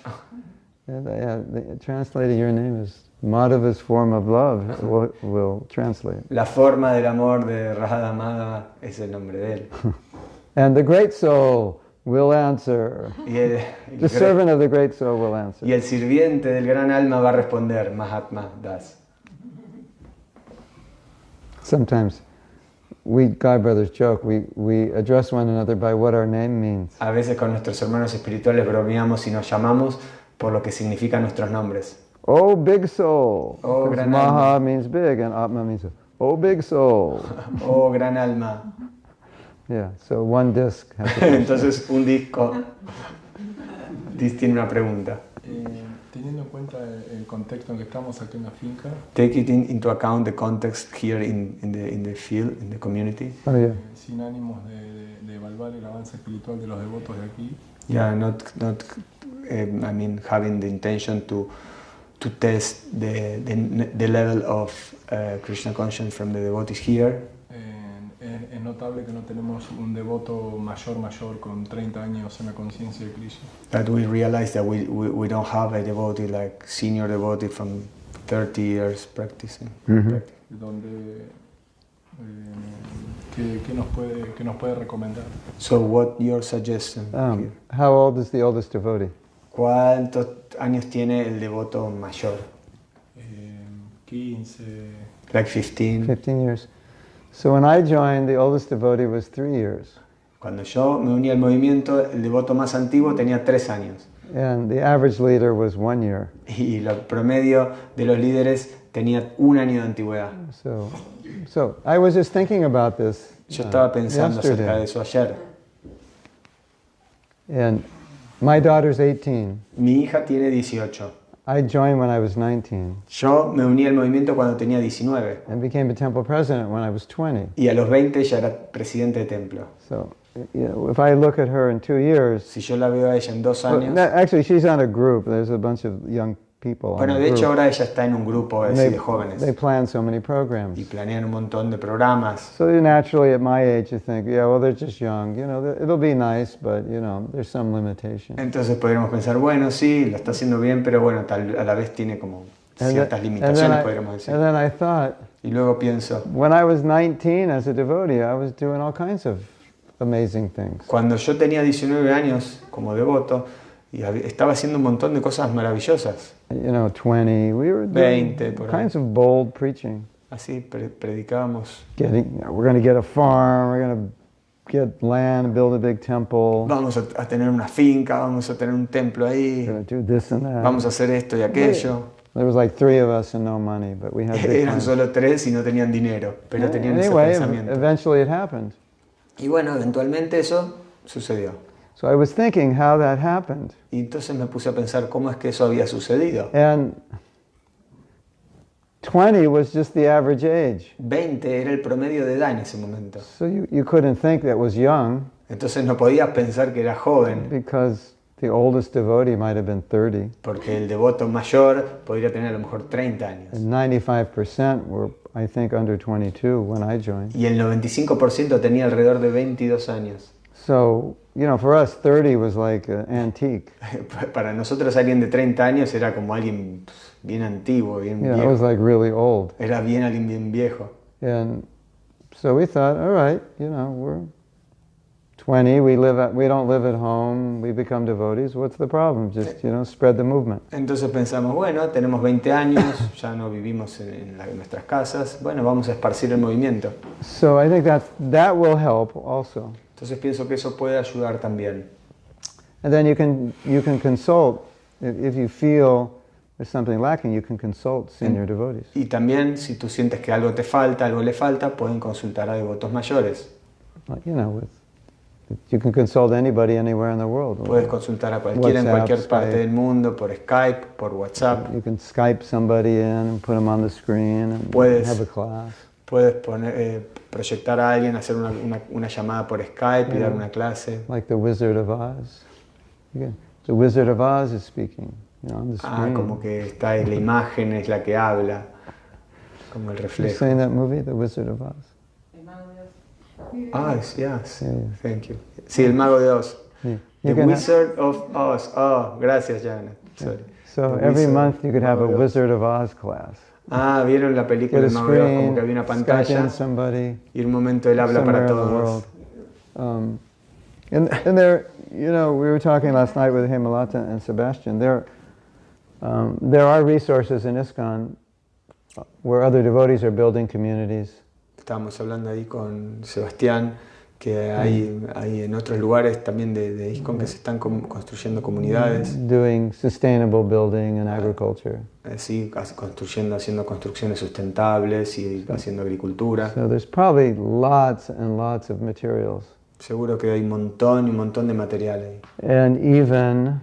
translated your name is Madhava's form of love will translate. La forma del amor de Radha Madhava es el nombre de él. And the great soul will answer. The servant of the great soul will answer. Y el sirviente del gran alma va a responder, Mahatma Das. Sometimes we God brothers joke, we address one another by what our name means. A veces con nuestros hermanos espirituales bromeamos y nos llamamos por lo que significan nuestros nombres. Oh, big soul. Oh, Because gran Maha alma. means big and Atma means, oh, big soul. Oh, gran alma. Yeah, so one disc has a question. Entonces un disco tiene una pregunta. teniendo en cuenta el contexto en que estamos aquí en la finca, Take it into account the context here in the field, in the community. Oh, yeah. sin ánimos de evaluar el avance espiritual de los devotos de aquí, Yeah, not I mean, having the intention to test the level of Krishna consciousness from the devotees here. es notable que no tenemos un devoto mayor con 30 años en la conciencia de Krishna. That we realize that we don't have a devotee like senior devotee from 30 years practicing. Mhm. Donde, ¿qué nos puede recomendar? So what your suggestion here? How old is the oldest devotee? ¿Cuántos años tiene el devoto mayor? 15. Like 15. 15 years. So when I joined, the oldest devotee was 3 years. Cuando yo me uní al movimiento, el devoto más antiguo tenía 3 años. And the average leader was 1 year. Y el promedio de los líderes tenía 1 año de antigüedad. So I was just thinking about this Yo estaba pensando acerca de yesterday. eso ayer. And my daughter's 18. Mi hija tiene 18. I joined when I was 19 Yo me uní al movimiento cuando tenía 19 and became a temple president when I was 20. y a los 20 ya era presidente de templo. So, if I look at her in 2 years, Si yo la veo a ella en 2 well, años, actually she's on a group. There's a bunch of young people on bueno, the de hecho group. ahora ella está en un grupo And así de jóvenes they plan so many programs. y planean un montón de programas. So naturally, at my age, you think, yeah, well, they're just young. You know, it'll be nice, but you know, there's some limitation. Entonces podríamos pensar, bueno, sí, lo está haciendo bien, pero bueno, a la vez tiene como ciertas limitaciones, podríamos decir. And then I thought, Y luego pienso, when I was 19 as a devotee, I was doing all kinds of amazing things. cuando yo tenía 19 años como devoto, y estaba haciendo un montón de cosas maravillosas. You know, 20, we were doing 20 por kinds of bold preaching. Así predicábamos. We're going to get a farm, we're going to get land, build a big temple, Vamos a tener una finca, vamos a tener un templo we're ahí, going to do this and that. vamos a hacer esto y aquello. There was like 3 of us and no money, but we had big Eran plans. solo 3 y no tenían dinero, pero tenían ese Anyway, pensamiento. eventually it happened. Y bueno, eventualmente eso sucedió. So I was thinking how that happened. Y entonces me puse a pensar cómo es que eso había sucedido. And 20 was just the average age. 20 era el promedio de edad en ese momento. So you couldn't think that was young Entonces no podías pensar que era joven, because the oldest devotee might have been 30. porque el devoto mayor podría tener a lo mejor 30 años. And 95% were, I think, under 22 when I joined. Y el 95% tenía alrededor de 22 años. So, you know, for us, 30 was like an antique. Para nosotros alguien de 30 años era como alguien bien antiguo, bien You know, it was viejo. like really old. Era bien alguien bien viejo. And so we thought, all right, you know, we're 20, we don't live at home, we become devotees, what's the problem? Just, you know, spread the movement. Entonces pensamos, bueno, tenemos 20 años, ya no vivimos en nuestras casas, bueno, vamos a esparcir el movimiento. So I think that will help also. Entonces pienso que eso puede ayudar también. And then you can consult, if you feel there's something lacking, you can consult senior devotees. Y también, si tú sientes que algo te falta, algo le falta, pueden consultar a devotos mayores. You know, you can consult anybody anywhere in the world. Puedes consultar a cualquiera en WhatsApp, cualquier parte Skype. del mundo, por Skype, por WhatsApp. You can Skype somebody in and put them on the screen and Puedes- have a class. Puedes proyectar a alguien, hacer una llamada por Skype y dar una clase. Like the Wizard of Oz. The Wizard of Oz is speaking, you know, on the screen. Como que está la imagen es la que habla, como el You reflejo. seen that movie, The Wizard of Oz? Yes, Yeah. thank you. Sí, el mago de Oz. Yeah. The You can Wizard of Oz. Oh, gracias, Janet. Sorry. So The every Wizard, month you could have a Mago de Oz. Wizard of Oz class. ¿Vieron la película Get a del mago de Oz? Como screen, que había una Skype pantalla in somebody y un momento él habla somewhere para in the todos. world. And there, you know, we were talking last night with Hemalata and Sebastian. There are resources in ISKCON where other devotees are building communities. Estábamos hablando ahí con Sebastián que hay en otros lugares también de ISKCON que se están construyendo comunidades, Doing sustainable building and agriculture. así haciendo construcciones sustentables y haciendo agricultura. So there's probably lots and lots of materials. Seguro que hay un montón de material ahí. And even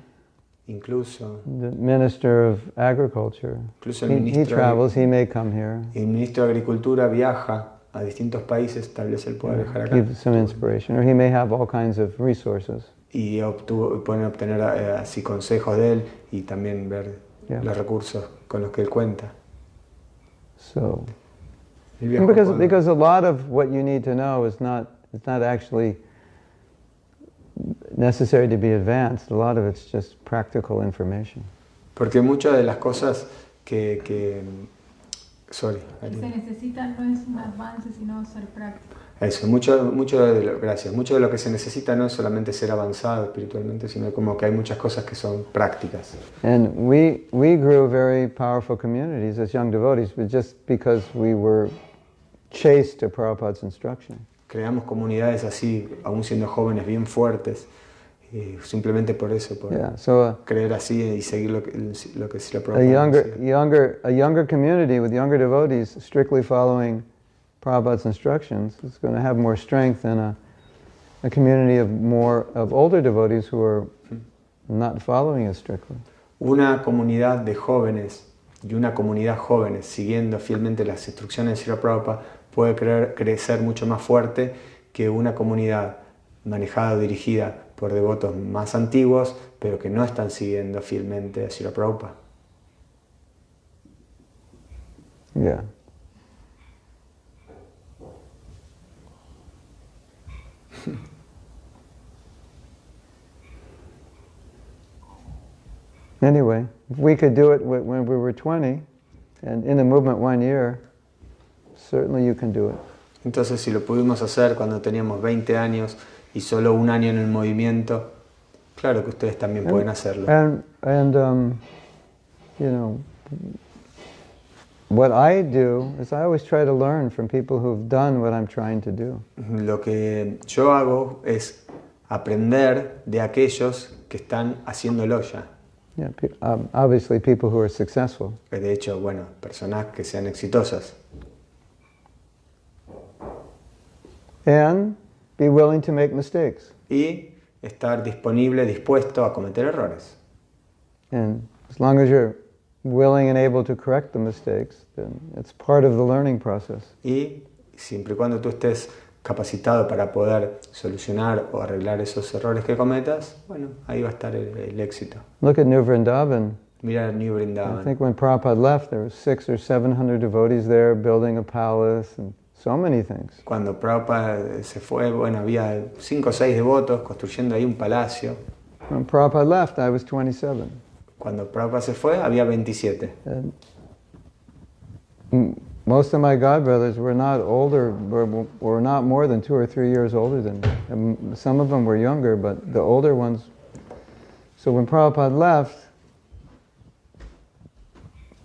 Incluso the Minister of Agriculture, el he ministro, travels, he may come here, el ministro de Agricultura viaja a distintos países, tal vez él pueda viajar acá. give some inspiration, or he may have all kinds of resources. Y pueden obtener así consejos de él y también ver Yeah. los recursos con los que él cuenta. So, Él viajó because a lot of what you need to know is not actually necessary to be advanced. A lot of it's just practical information. porque muchas de las cosas que Se necesita no es un avance, sino ser práctico. Eso, gracias. Mucho de lo que se necesita no es solamente ser avanzado espiritualmente, sino como que hay muchas cosas que son prácticas. And we grew very powerful communities as young devotees, but just because we were chaste to Prabhupada's instruction. Creamos comunidades así, aún siendo jóvenes, bien fuertes, simplemente por eso, por Yeah, so creer así y seguir lo que Srila a Prabhupada decía. younger community with younger devotees strictly following Prabhupada's instructions is going to have more strength than a community of older devotees who are not following it strictly. Una comunidad de jóvenes y una comunidad jóvenes siguiendo fielmente las instrucciones de Srila Prabhupada puede crecer mucho más fuerte que una comunidad manejada o dirigida por devotos más antiguos, pero que no están siguiendo fielmente a Srila Prabhupada. Yeah. Anyway, if we could do it when we were 20 and in the movement 1 year, certainly you can do it. Entonces, si lo pudimos hacer cuando teníamos 20 años y solo 1 año en el movimiento, claro que ustedes también pueden hacerlo. You know, what I do is I always try to learn from people who've done what I'm trying to do. Lo que yo hago es aprender de aquellos que están haciéndolo ya. Yeah, obviously people who are successful. De hecho, bueno, personas que sean exitosas. And be willing to make mistakes. Y estar disponible, dispuesto a cometer errores. And as long as you're willing and able to correct the mistakes, then it's part of the learning process. Y siempre y cuando tú estés capacitado para poder solucionar o arreglar esos errores que cometas, bueno, ahí va a estar el éxito. Look at New Vrindavan. Mira New I Vrindavan. think when Prabhupada left, there were 600 or 700 devotees there building a palace and so many things. Cuando Prabhupada se fue, bueno, había 5 o 6 devotos construyendo ahí un palacio. When Prabhupada left, I was 27. Cuando Prabhupada se fue, había 27. And most of my godbrothers were not older, were not more than 2 or 3 years older than me. And some of them were younger, but the older ones. So when Prabhupada left,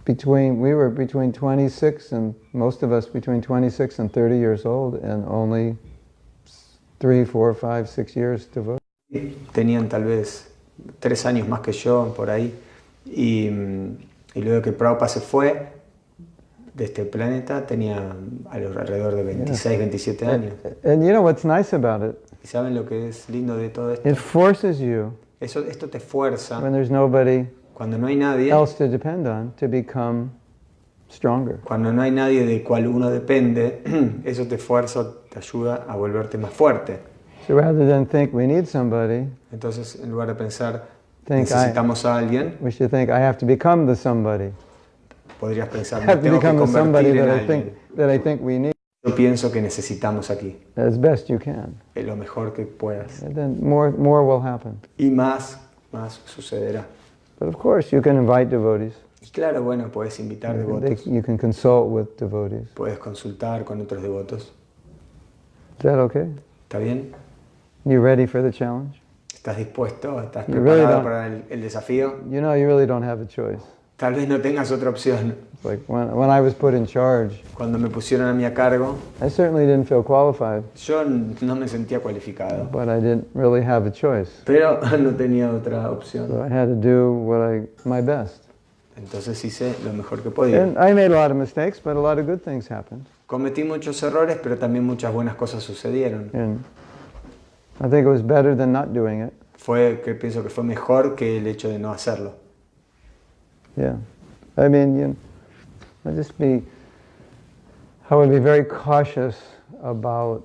we were between 26 and most of us between 26 and 30 years old, and only 3, 4, 5, 6 years devoted. Tenían tal vez 3 años más que yo, por ahí. Y luego que Prabhupada se fue de este planeta, tenía alrededor de 26, 27 años. And you know what's nice about it? ¿Y saben lo que es lindo de todo esto? It forces you, Esto te fuerza, when there's nobody cuando no hay nadie, else to depend on, to become stronger. cuando no hay nadie de cual uno depende, eso te fuerza, te ayuda a volverte más fuerte. So rather than think we need somebody, Entonces, en lugar de pensar, think necesitamos a alguien, we should think I have to become the somebody. podrías pensar, I me have to tengo que become the somebody convertir en that alguien. I think we need Yo pienso que necesitamos aquí, as best you can. es lo mejor que puedas. And then more will happen. Y más sucederá. But of course you can invite devotees. Y claro, bueno, puedes invitar You devotos, can consult with devotees. puedes consultar con otros devotos. Is that okay? ¿Está bien? You ready for the challenge? ¿Estás dispuesto? ¿Estás You really preparado don't- para el desafío? You know, you really don't have a choice. Tal vez no tengas otra opción. It's like when I was put in charge, Cuando me pusieron a mí a cargo, I certainly didn't feel qualified, yo no me sentía cualificado, but I didn't really have a choice. pero no tenía otra So opción. I had to do my best. Entonces hice lo mejor que podía. And I made a lot of mistakes, but a lot of good things happened. Cometí muchos errores, pero también muchas buenas cosas sucedieron. And I think it was better than not doing it. Pienso que fue mejor que el hecho de no hacerlo. Yeah. I mean, I would be very cautious about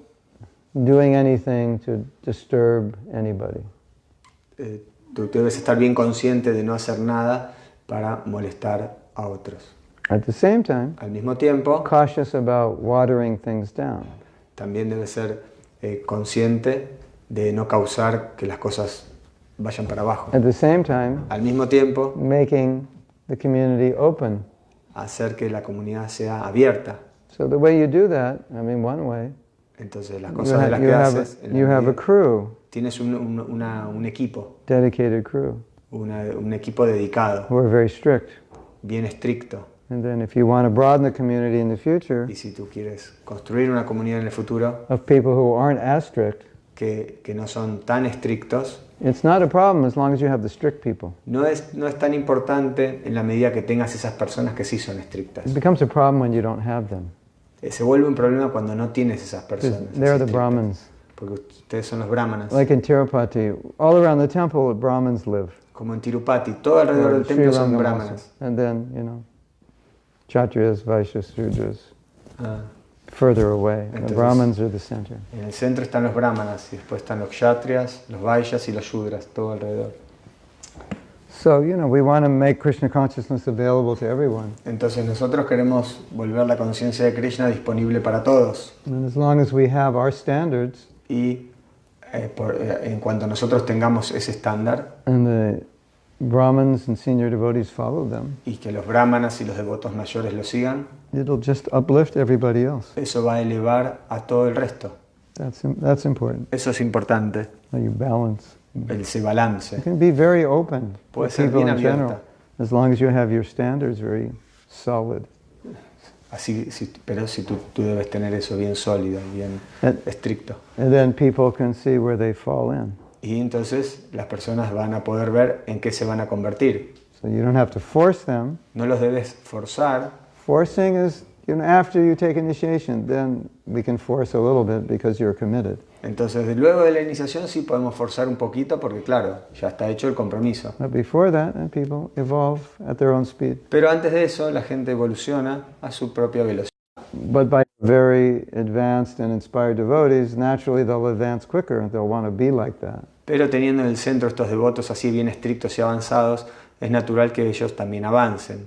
doing anything to disturb anybody. Tú debes estar bien consciente de no hacer nada para molestar a otros. At the same time, Al mismo tiempo, cautious about watering things down. también debes ser consciente de no causar que las cosas vayan para abajo. At the same time, Al mismo tiempo, making the community open. hacer que la comunidad sea abierta. So the way you do that, I mean, one way, Entonces, las you cosas de las have, que haces, en la you have a medida- crew, tienes un equipo, dedicated crew, un equipo dedicado, who are very strict. bien estricto. And then if you want to broaden the community in the future, Y si tú quieres construir una comunidad en el futuro of people who aren't as strict, que no son tan estrictos, it's not a problem as long as you have the strict people. no es tan importante en la medida que tengas esas personas que sí son estrictas. It becomes a problem when you don't have them. Se vuelve un problema cuando no tienes esas personas. They're the estrictas, Brahmins. porque ustedes son los brahmanas. Like in Tirupati, all around the temple, Brahmins live. Como en Tirupati, todo alrededor Or del templo Sri son Rangam brahmanas. also. And then, Kshatriyas, Vaishyas, Sudras, Ah, further away. The Entonces- Brahmins are the center. en el centro están los brahmanas y después están los kshatriyas, los vaishyas y los shudras, todo alrededor. So, we want to make Krishna consciousness available to everyone. Entonces nosotros queremos volver la conciencia de Krishna disponible para todos. And as long as we have our standards, Y en cuanto nosotros tengamos ese estándar and the Brahmins and senior devotees follow them, y que los brahmanas y los devotos mayores lo sigan, it'll just uplift everybody else. eso va a elevar a todo el resto. That's important. Eso es importante, How you balance. ese balance. You can be very open Puede with ser people bien in general, abierta. as long as you have your standards very solid. Pero si tú debes tener eso bien sólido, bien estricto. And then people can see where they fall in. Y entonces las personas van a poder ver en qué se van a convertir. So you don't have to force them. No los debes forzar. Forcing is, after you take initiation, then we can force a little bit because you're committed. Entonces, luego de la iniciación sí podemos forzar un poquito porque, claro, ya está hecho el compromiso. But before that, people evolve at their own speed. Pero antes de eso, la gente evoluciona a su propia velocidad. But by very advanced and inspired devotees, naturally they'll advance quicker. They'll want to be like that. Pero teniendo en el centro estos devotos así bien estrictos y avanzados, es natural que ellos también avancen.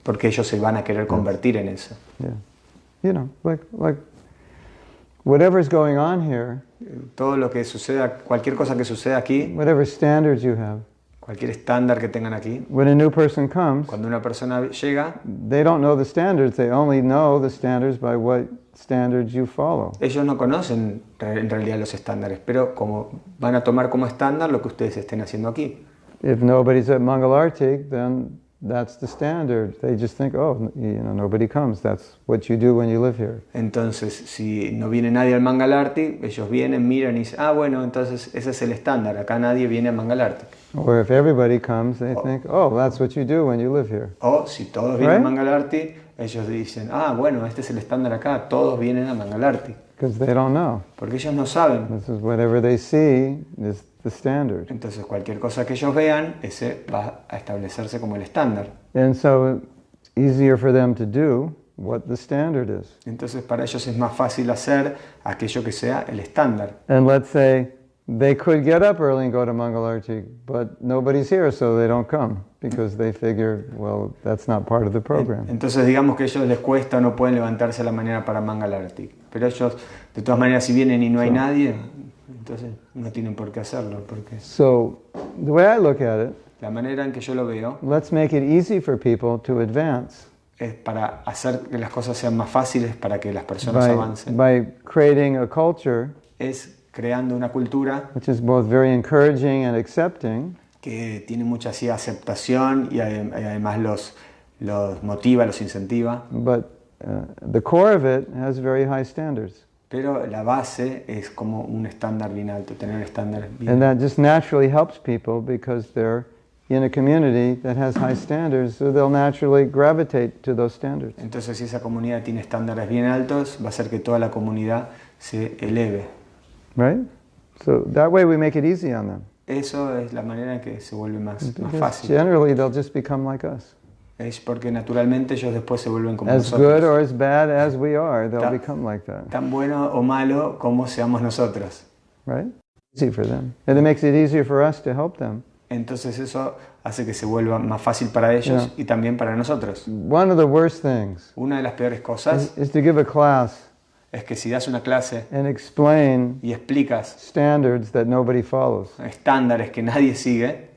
Porque ellos se van a querer convertir en eso. Yeah. Like whatever's going on here, Todo lo que suceda, cualquier cosa que suceda aquí, whatever standards you have, cualquier estándar que tengan aquí, when a new person comes, cuando una persona llega, they don't know the standards. They only know the standards by what standards you follow. ellos no conocen en realidad los estándares, pero como van a tomar como estándar lo que ustedes estén haciendo aquí. If nobody's at Mangalarti, then that's the standard. They just think, nobody comes. That's what you do when you live here. Entonces, si no viene nadie al Mangalarti, ellos vienen, miran y dicen, bueno, entonces ese es el estándar, acá nadie viene al Mangalarti. Or if everybody comes, they think, that's what you do when you live here. O si todos vienen al Right? Mangalarti, ellos dicen, bueno, este es el estándar acá, todos vienen al Mangalarti. Because they don't know. Porque ellos no saben. This is whatever they see is the standard. Entonces, cualquier cosa que ellos vean, ese va a establecerse como el estándar. And so it's easier for them to do what the standard is. Entonces, para ellos es más fácil hacer aquello que sea el estándar. And let's say they could get up early and go to Mangalarti, but nobody's here, so they don't come because they figure, that's not part of the program. Entonces, digamos que a ellos les cuesta, no pueden levantarse a la mañana para Mangalarti. Pero ellos, de todas maneras, si vienen y no hay nadie, entonces no tienen por qué hacerlo. Porque So the way I look at it, la manera en que yo lo veo let's make it easy for people to advance es para hacer que las cosas sean más fáciles para que las personas avancen. by creating a culture Es creando una cultura which is both very encouraging and accepting, que tiene mucha así aceptación y además los motiva, los incentiva. but the core of it has very high standards. Pero la base es como un estándar bien alto, tener estándares bien And that just naturally helps people because they're in a community that has high standards, so they'll naturally gravitate to those standards. Entonces, si esa comunidad tiene estándares bien altos, va a hacer que toda la comunidad se eleve. Right? So that way we make it easy on them. Eso es la manera en que se vuelve más Because fácil. generally they'll just become like us. Es porque naturalmente ellos después se vuelven como As good nosotros. or as bad as we are, they'll Ta- become like that. Tan bueno o malo como seamos nosotros. Right? Easy for them. And it makes it easier for us to help them. Entonces eso hace que se vuelva más fácil para ellos y también para nosotros. One of the worst things Una de las peores cosas is to give a class es que si das una clase and explain y explicas standards that nobody follows. estándares que nadie sigue,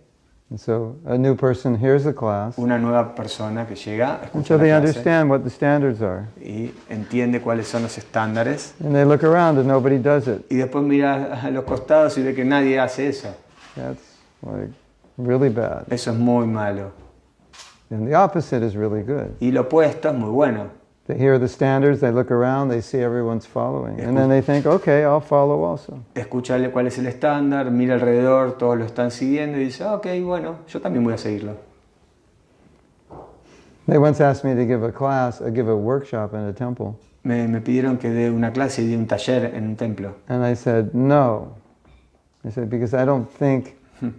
And so a new person hears the class, una nueva persona que llega, and escucha so they la clase understand what the standards are. y entiende cuáles son los estándares And they look around and nobody does it. y después mira a los costados y ve que nadie hace eso. That's like really bad. Eso es muy malo. And the opposite is really good. Y lo opuesto es muy bueno. They hear the standards, they look around, they see everyone's following. And then they think, okay, I'll follow also. Escucha cuál es el estándar, mira alrededor, todos lo están siguiendo y dice, ok, bueno, yo también voy a seguirlo. They once asked me to give a class, give a workshop in a temple. Me pidieron que dé una clase y dé un taller en un templo. And I said, no. I said, because I don't think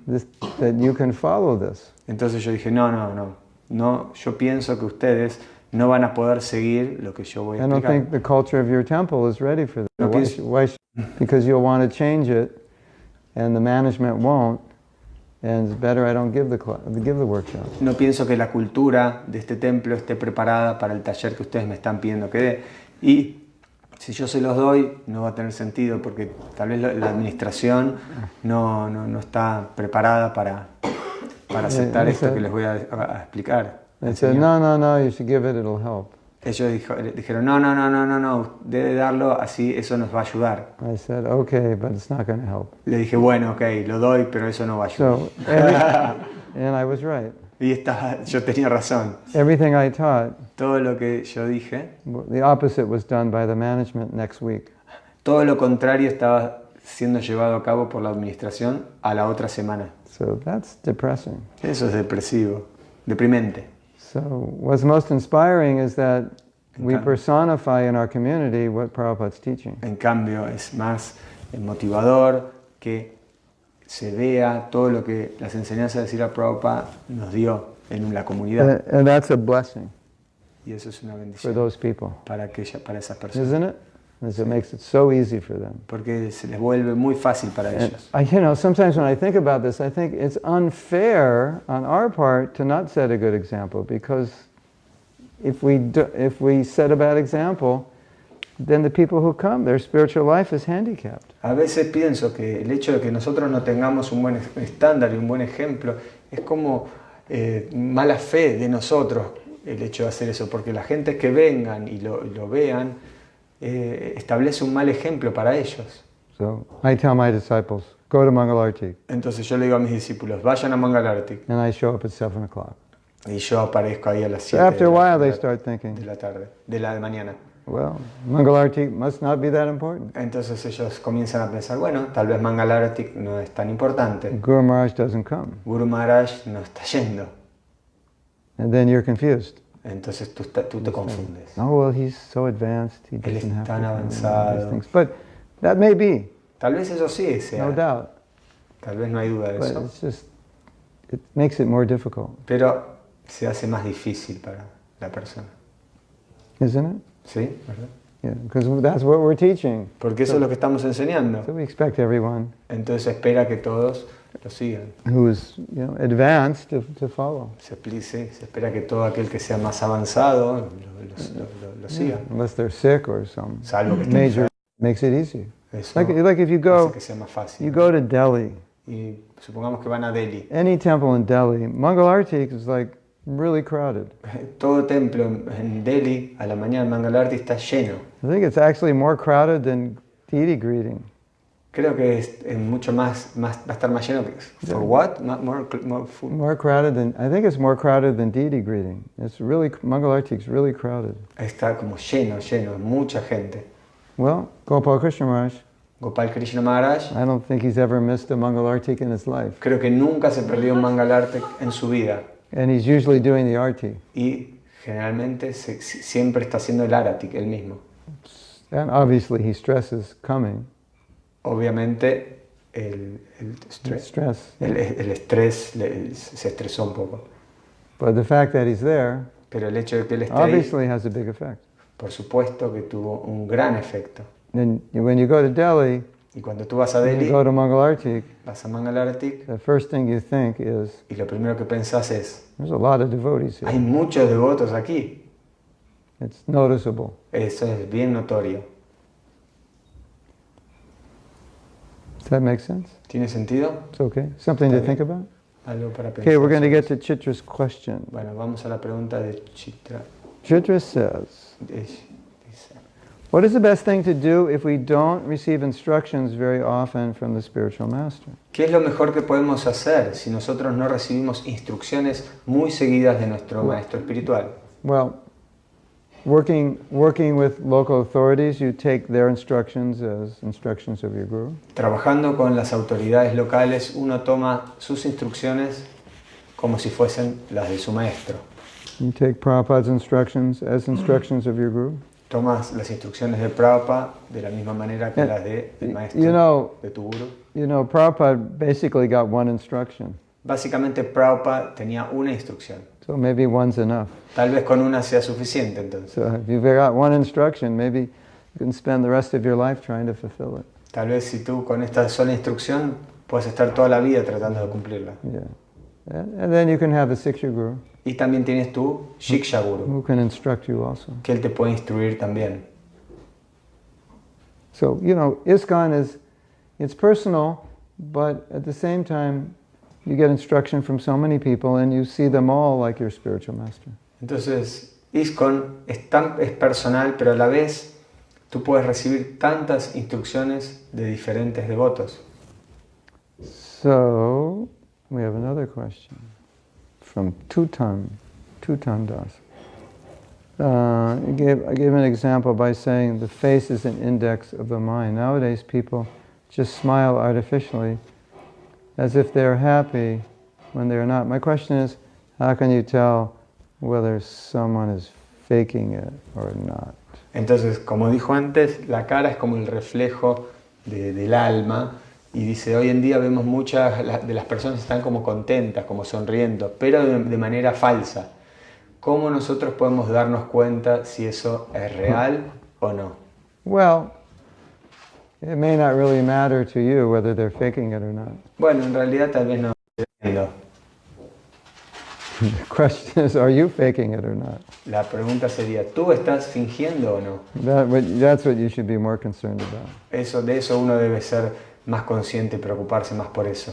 that you can follow this. Entonces yo dije, no, yo pienso que ustedes no van a poder seguir lo que yo voy a I don't explicar. think the culture of your temple is ready for No this. Because you'll want to change it, and the management won't, and it's better I don't give the workshop. No pienso que la cultura de este templo esté preparada para el taller que ustedes me están pidiendo que dé. Y si yo se los doy, no va a tener sentido, porque tal vez la administración no está preparada para aceptar esto que les voy a explicar. They said, no, you should give it, it'll help. Ellos dijeron, no, debe darlo, así eso nos va a ayudar. I said, okay, but it's not going to help. Le dije, bueno, ok, lo doy, pero eso no va a ayudar. And I was right. Y yo tenía razón. Everything I taught, Todo lo que yo dije, the opposite was done by the management next week. todo lo contrario estaba siendo llevado a cabo por la administración a la otra semana. So that's depressing. Eso es deprimente. So what's most inspiring is that we personify in our community what Prabhupada's teaching. En cambio, es más motivador que se vea todo lo que las enseñanzas de Srila Prabhupada nos dio en la comunidad. And that's a blessing Y eso es una for bendición those people, para esas personas. isn't it? Because it makes it so easy for them. Porque se les vuelve muy fácil para ellos. Sometimes when I think about this, I think it's unfair on our part to not set a good example, because if we set a bad example, then the people who come, their spiritual life is handicapped. A veces pienso que el hecho de que nosotros no tengamos un buen estándar y un buen ejemplo es como mala fe de nosotros el hecho de hacer eso, porque la gente que vengan y lo vean establece un mal ejemplo para ellos. So I tell my disciples, go to Mangalartik, Entonces yo le digo a mis discípulos, vayan a Mangalartik, and I show up at 7 o'clock. y yo aparezco ahí a las So 7 after a while they start thinking, de la mañana. well, Mangalartik must not be that important. Entonces ellos comienzan a pensar, bueno, tal vez Mangalartik no es tan importante. Guru Maharaj doesn't come. Guru Maharaj no está yendo. And then you're confused. Entonces tú te confundes. Oh, well, he's so advanced, he Él doesn't es have tan to do avanzado. these things. But that may be, Tal vez eso sí sea. no doubt. Tal vez no hay duda de But eso. it's just, it makes it more difficult, Pero se hace más difícil para la persona. isn't it? ¿Sí? ¿Verdad? Yeah, because that's what we're teaching. Porque eso es lo que estamos enseñando. So we expect everyone Entonces espera que todos lo sigan. who is, advanced to follow. Se espera que todo aquel que sea más avanzado lo siga. Unless they're sick or some Salvo que esté major, enfermo. makes it easy. Eso Like if you hace go, que sea más fácil. you go to Delhi, Y supongamos que van a Delhi. any temple in Delhi, Mangalartik is like really crowded. Todo templo en Delhi a la mañana en Mangalarti está lleno. I think it's actually more crowded than deity greeting. Creo que es mucho más va a estar más lleno que for what? More food. More crowded than, I think it's more crowded than deity greeting. It's really, Mangalartik's really crowded. Está como lleno, mucha gente. Well, Gopal Krishna Maharaj, Gopal Krishna Maharaj, I don't think he's ever missed a Mangalartik in his life. creo que nunca se perdió un Mangalartik en su vida. And he's usually doing the arti. Y generalmente siempre está haciendo el Aratik, él mismo. And obviously he stresses coming. Obviamente el estrés se estresó un poco. But the fact that he's there Pero el hecho de que él esté ahí, obviously has a big effect. por supuesto que tuvo un gran efecto. And when you go to Delhi, Y cuando tú vas a you Delhi, go to Mangalartik, vas a Mangalartik, the first thing you think is, y lo primero que pensás es, there's a lot of devotees hay here. muchos devotos aquí. It's noticeable. Eso es bien notorio. Does that make sense? ¿Tiene sentido? It's okay. Something to Está bien. think about? Algo para pensar. Okay, we're going to sobre get to Chitra's question. eso. Bueno, vamos a la pregunta de Chitra. Chitra says, Dice, what is the best thing to do if we don't receive instructions very often from the spiritual master? ¿qué es lo mejor que podemos hacer si nosotros no recibimos instrucciones muy seguidas de nuestro maestro espiritual? Well, working with local authorities, you take their instructions as instructions of your guru. Trabajando con las autoridades locales, uno toma sus instrucciones como si fuesen las de su maestro. You take Prabhupada's instructions as instructions of your guru. Tomas las instrucciones de Prabhupada de la misma manera que las del maestro, de tu guru. You know, Prabhupada basically got one instruction. Básicamente Prabhupada tenía una instrucción. So maybe one's enough. Tal vez con una sea suficiente entonces. So if you've got one instruction, maybe you can spend the rest of your life trying to fulfill it. Tal vez si tú con esta sola instrucción puedes estar toda la vida tratando de cumplirla. Yeah. And then you can have a Siksha Guru. Y también tienes tu Shiksha Guru, Who can instruct you also. que él te puede instruir también. So, you know, ISKCON it's personal, but at the same time, you get instruction from so many people and you see them all like your spiritual master. Entonces, ISKCON es personal, pero a la vez tú puedes recibir tantas instrucciones de diferentes devotos. So, we have another question from Tutan Das. I gave an example by saying the face is an index of the mind. Nowadays people just smile artificially as if they're happy when they're not. My question is, how can you tell whether someone is faking it or not? Entonces, como dijo antes, la cara es como el reflejo del alma. Y dice, hoy en día vemos muchas de las personas están como contentas, como sonriendo, pero de manera falsa. ¿Cómo nosotros podemos darnos cuenta si eso es real o no? Well, it may not really matter to you whether they're faking it or not. Bueno, en realidad tal vez no. The question is, are you faking it or not? La pregunta sería, ¿tú estás fingiendo o no? That's what you should be more concerned about. De eso uno debe ser más consciente y preocuparse más por eso.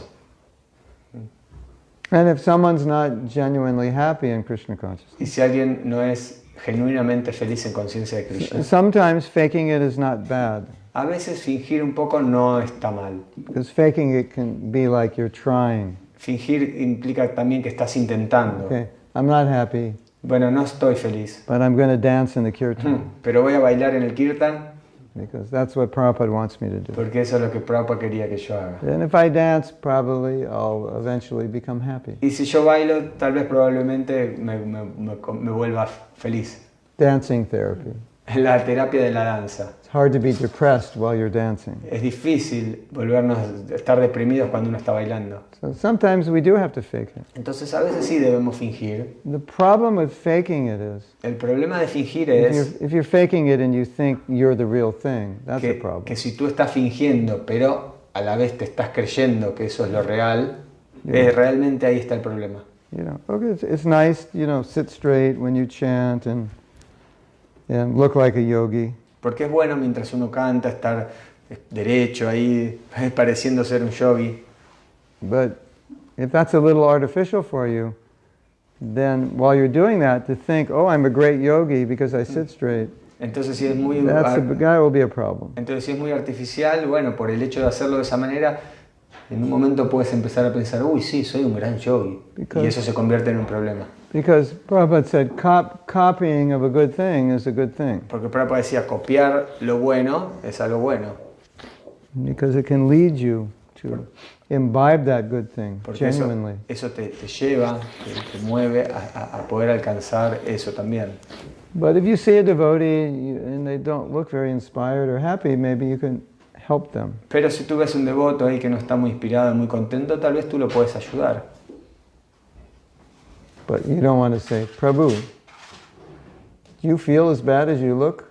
And if someone's not genuinely happy in Krishna consciousness, Y si alguien no es genuinamente feliz en conciencia de Krishna, sometimes faking it is not bad. a veces fingir un poco no está mal. Because faking it can be like you're trying. Fingir implica también que estás intentando. Okay, I'm not happy, Bueno, no estoy feliz, but I'm going to dance in the kirtan. pero voy a bailar en el kirtan Because that's what Prabhupada wants me to do. porque eso es lo que Prabhupada quería que yo haga. And if I dance, probably I'll eventually become happy. Y si yo bailo, tal vez probablemente me vuelva feliz. Dancing therapy. La terapia de la danza. It's hard to be depressed while you're dancing. Es difícil volvernos a estar deprimidos cuando uno está bailando. So sometimes we do have to fake it. Entonces a veces sí debemos fingir. The problem with faking it is, El problema de fingir es if you're faking it and you think you're the real thing, that's a que problem. si tú estás fingiendo, pero a la vez te estás creyendo que eso es lo real, realmente ahí está el problema. You know, okay, it's nice, you know, sit straight when you chant and look like a yogi. Porque es bueno mientras uno canta estar derecho ahí, pareciendo ser un yogi. But if that's a little artificial for you, then while you're doing that, to think, oh, I'm a great yogi because I sit straight, Entonces si es muy that will be a problem. Entonces si es muy artificial, bueno, por el hecho de hacerlo de esa manera, en un momento puedes empezar a pensar, uy, sí, soy un gran yogi. Y eso se convierte en un problema. Because Prabhupada said, copying of a good thing is a good thing. Porque Prabhupada decía, copiar lo bueno es algo bueno. Because it can lead you to imbibe that good thing Porque genuinely. eso te lleva, te mueve a poder alcanzar eso también. But if you see a devotee and they don't look very inspired or happy, maybe you can help them. Pero si tú ves un devoto ahí que no está muy inspirado, muy contento, tal vez tú lo puedes ayudar. But you don't want to say, Prabhu, do you feel as bad as you look?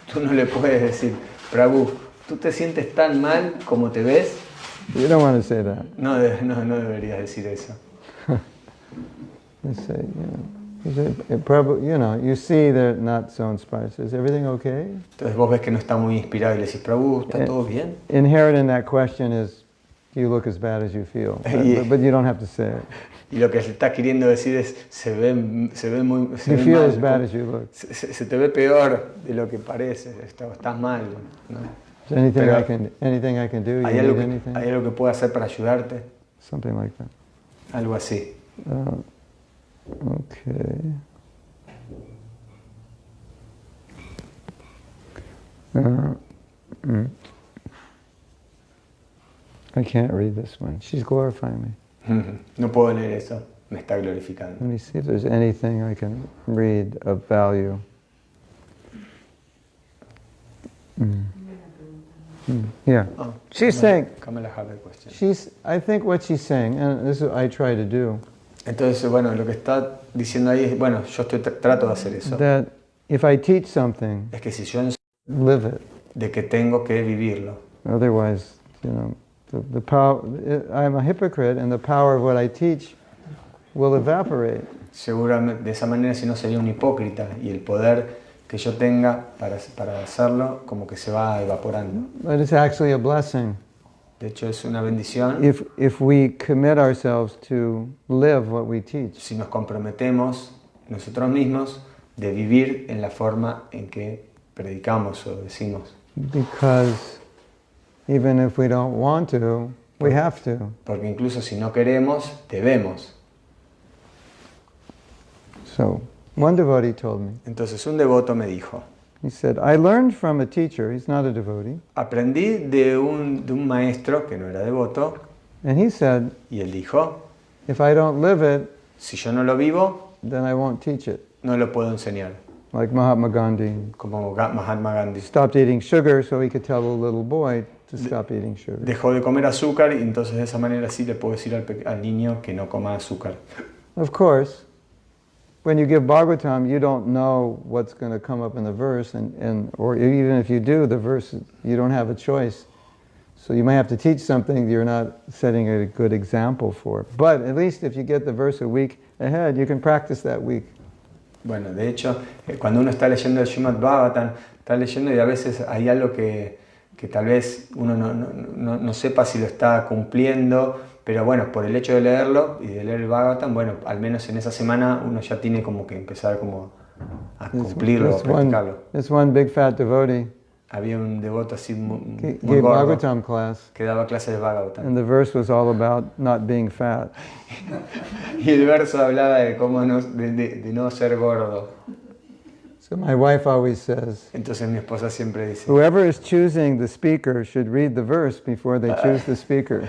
Tú no le puedes decir, Prabhu, ¿tú te sientes tan mal como te ves? You don't want to say that. No deberías decir eso. You say, Prabhu, you know, you see they're not so inspired. Says, everything okay? Entonces vos ves que no está muy inspirado y le decís, Prabhu, ¿está todo bien? Inherent in that question is, you look as bad as you feel. But you don't have to say it. Y lo que se está queriendo decir es, se ve muy You feel as bad as you look. Se te ve peor de lo que parece, estás mal, ¿no? Is there anything I can do? You ¿Hay need anything? algo que pueda hacer para ayudarte? Something like that. Algo así. Okay. I can't read this one. She's glorifying me. No puedo leer eso, me está glorificando. Let me see if there's anything I can read of value. Yeah. Oh, She's saying, Kamala have a question. I think what she's saying, and this is what I try to do, Entonces, bueno, lo que está diciendo ahí es, bueno, yo trato de hacer eso. that if I teach something, Es que si yo enseño live it. de que tengo que vivirlo, Otherwise, the power, I'm a hypocrite, and the power of what I teach will evaporate. seguramente de esa manera si no sería un hipócrita y el poder que yo tenga para hacerlo como que se va evaporando. But it's actually a blessing De hecho es una bendición if we commit ourselves to live what we teach. si nos comprometemos nosotros mismos de vivir en la forma en que predicamos o decimos. Because even if we don't want to, we have to. Porque incluso si no queremos, debemos. So, one devotee told me, Entonces un devoto me dijo, he said, I learned from a teacher, he's not a devotee, aprendí de un maestro que no era devoto and he said, y él dijo, if I don't live it, si yo no lo vivo, then I won't teach it. no lo puedo enseñar. Like Mahatma Gandhi Como Mahatma Gandhi. stopped eating sugar so he could tell a little boy to stop eating sugar. Dejó de comer azúcar y entonces de esa manera sí le puedo decir al niño que no coma azúcar. Of course, when you give Bhagavatam, you don't know what's going to come up in the verse, or even if you do, the verse, you don't have a choice. So you may have to teach something you're not setting a good example for. But at least if you get the verse a week ahead, you can practice that week. Bueno, de hecho, cuando uno está leyendo el Srimad Bhagavatam, está leyendo y a veces hay algo que tal vez uno no sepa si lo está cumpliendo, pero bueno, por el hecho de leerlo y de leer el Bhagavatam, bueno, al menos en esa semana uno ya tiene como que empezar como a cumplirlo, a practicarlo. This one big fat devotee Había un devoto así muy gave gordo Bhagavatam class, que daba clases de Bhagavatam. and the verse was all about not being fat. Y el verso hablaba de cómo de no ser gordo. So my wife always says, Entonces mi esposa siempre dice, whoever is choosing the speaker should read the verse before they choose the speaker.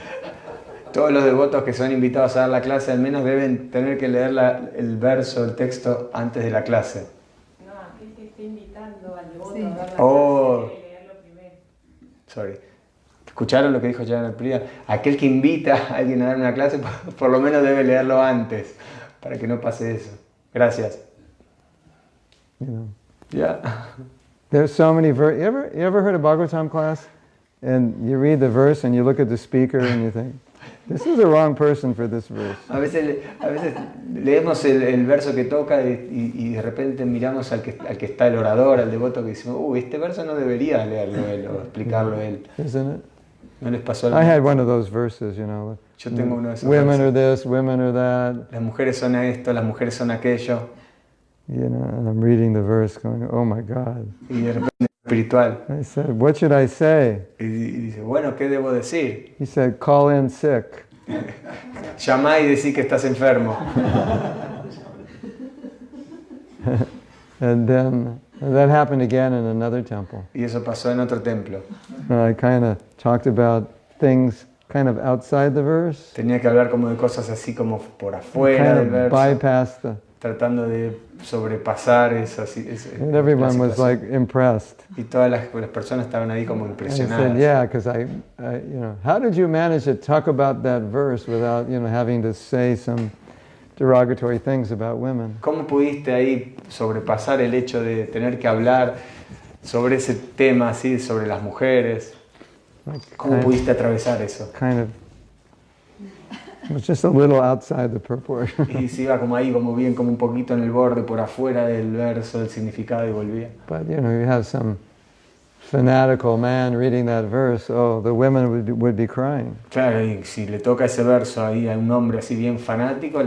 todos los devotos que son invitados a dar la clase al menos deben tener que leer el verso, el texto antes de la clase. No, aquel que está invitando al devoto Sí. a dar la Oh. clase debe leerlo primero. Sorry. ¿Escucharon lo que dijo Jana Priya? Aquel que invita a alguien a dar una clase por lo menos debe leerlo antes para que no pase eso. Gracias. You know, Yeah. there's so many verses. You ever heard a Bhagavatam class, and you read the verse and you look at the speaker and you think, this is the wrong person for this verse. A veces leemos el verso que toca y de repente miramos al que está el orador, al devoto, que decimos, este verso no debería leerlo él o explicarlo él. Isn't it? ¿No les pasó I algo? had one of those verses, you know. Yo tengo uno de esos Women are versos. this, women are that. Las mujeres son esto, las mujeres son aquello. You know, and I'm reading the verse going, oh my God. Y de repente espiritual. I said, what should I say? Y dice, bueno, ¿qué debo decir? He said, call in sick. Llamá y decí que estás enfermo. And then that happened again in another temple. Y eso pasó en otro templo. I kind of talked about things kind of outside the verse. Tenía que hablar como de cosas así como por afuera Kind del of verso, bypass the... tratando de sobrepasar esas. And everyone was like impressed. Y todas las personas estaban ahí como I impresionadas. said, yeah, because you know, how did you manage to talk about that verse without, you know, having to say some derogatory things about women? ¿Cómo pudiste ahí sobrepasar el hecho de tener que hablar sobre ese tema así, sobre las mujeres? ¿Cómo pudiste atravesar eso? Kind of, it was just a little outside the purport. Y se iba como ahí, como bien, como un poquito en el borde, por afuera del verso, del significado y volvía. But, you know, you have some fanatical man reading that verse, oh, the women would be crying. Claro, y si le toca ese verso ahí a un hombre así bien fanático,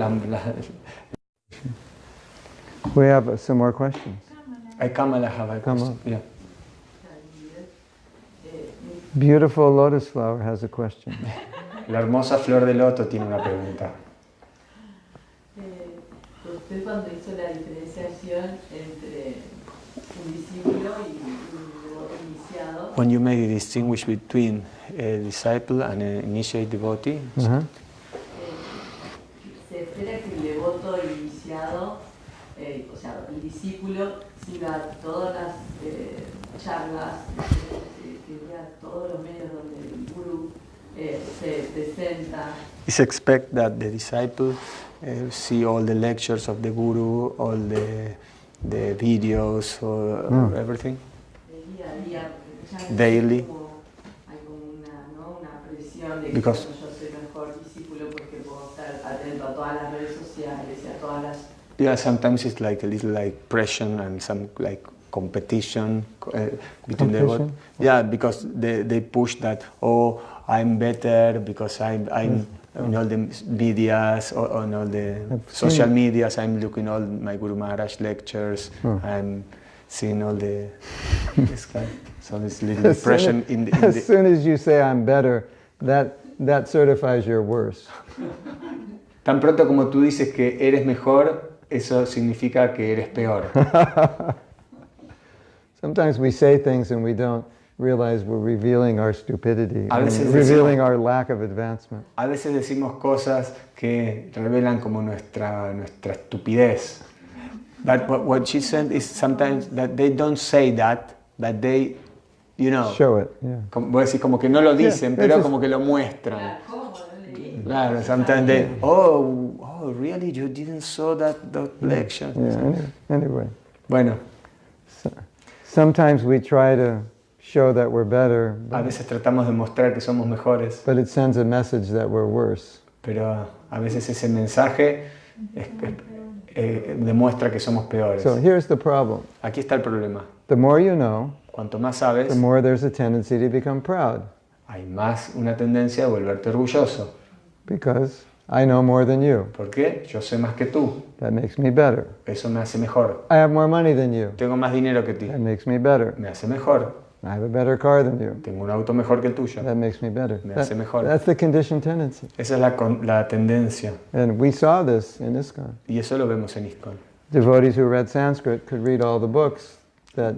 We have some more questions. hay Kamala have a question. Yeah. Beautiful lotus flower has a question. La hermosa flor de loto tiene una pregunta. Usted cuando hizo la diferenciación entre un discípulo y un devoto When you make a distinguish between a disciple and an initiate devotee, Uh-huh. Se espera que el devoto iniciado, o sea, el discípulo, siga todas las charlas, que vea todos los medios donde el gurú se presenta. is expect that the disciple see all the lectures of the guru, all the videos, or everything. Día a día, ya Daily. hay como una, ¿no? Una presión de que Because- yo soy mejor discípulo porque puedo estar atento a todas las redes sociales y a todas las... Yeah, sometimes it's like a little like pressure and some like competition between the Competition? yeah, because they push that, oh, I'm better because I'm on all the videos or on all the social medias, I'm looking all my Guru Maharaj lectures, I'm seeing all the this kind. So this little pressure in the As soon as you say I'm better, that certifies you're worse. tan pronto como tú dices que eres mejor, eso significa que eres peor. Sometimes we say things and we don't realize we're revealing our stupidity, A veces revealing decimos- our lack of advancement. A veces decimos cosas que revelan como nuestra estupidez. But what she said is sometimes that they don't say that, but they, you know, Show it, yeah. voy a decir como que no lo dicen, Yeah, pero it's como que lo muestran. ¿Cómo? No leí. Claro, sometimes they, oh, really, you didn't saw that lecture. Yeah, anyway. Bueno, Sometimes we try to show that we're better, a veces tratamos de mostrar que somos mejores, but it sends a message that we're worse. pero a veces ese mensaje demuestra que somos peores. So here's the problem. Aquí está el problema. The more you know, Cuanto más sabes, the more there's a tendency to become proud, hay más una tendencia a volverte orgulloso. because I know more than you. ¿Por qué? Yo sé más que tú. That makes me better. Eso me hace mejor. I have more money than you. Tengo más dinero que ti. That makes me better. Me hace mejor. I have a better car than you. Tengo un auto mejor que el tuyo. That makes me better. Me hace mejor. That's the conditioned tendency. Esa es la tendencia. And we saw this in ISKCON. Y eso lo vemos en ISKCON. Devotees who read Sanskrit could read all the books that,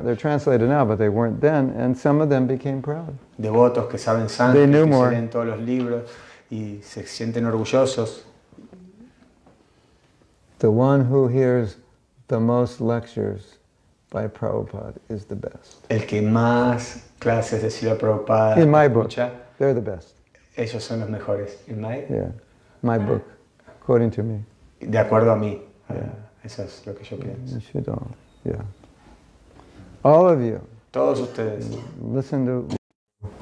they're translated now, but they weren't then, and some of them became proud. Devotos que saben They sánscrito, knew que more. se leen todos los libros y se sienten orgullosos. The one who hears the most lectures by Prabhupada is the best. El que más clases de Śrīla Prabhupada In my book, escucha, they're the best. ellos son los mejores. Yeah, my book, according to me. De acuerdo a mí. Eso es lo que yo pienso. You should all, yeah. All of you, Todos ustedes. listen to,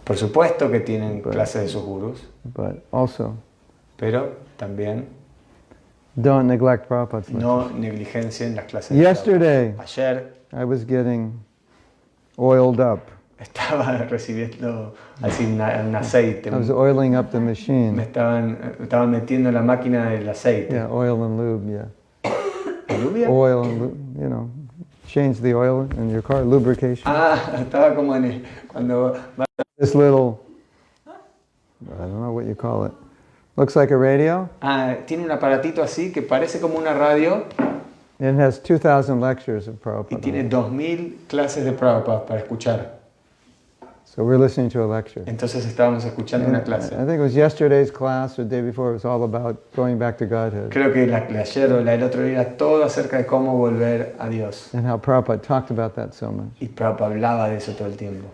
Por supuesto que tienen clases de sus gurús, but also pero también don't neglect Prabhupada's lectures. no negligencien las clases de Yesterday, Prabhupada. Ayer I was getting oiled up. estaba recibiendo así un aceite. I was oiling up the Me machine. estaban metiendo en la máquina el aceite. Yeah, oil and lube, yeah. ¿Lluvia? Oil and lube, change the oil in your car, lubrication. Estaba como cuando This little, I don't know what you call it. Looks like a radio. tiene un aparatito así que parece como una radio It has 2,000 lectures of y Prabhupada. tiene 2000 clases de Prabhupada para escuchar. So we're listening to a lecture. Entonces estábamos escuchando una I clase. think it was yesterday's class or the day before. It was all about going back to Godhead Creo que la de ayer o la del otro día era todo acerca de cómo volver a Dios. and how Prabhupada talked about that so much. Y Prabhupada hablaba de eso todo el tiempo.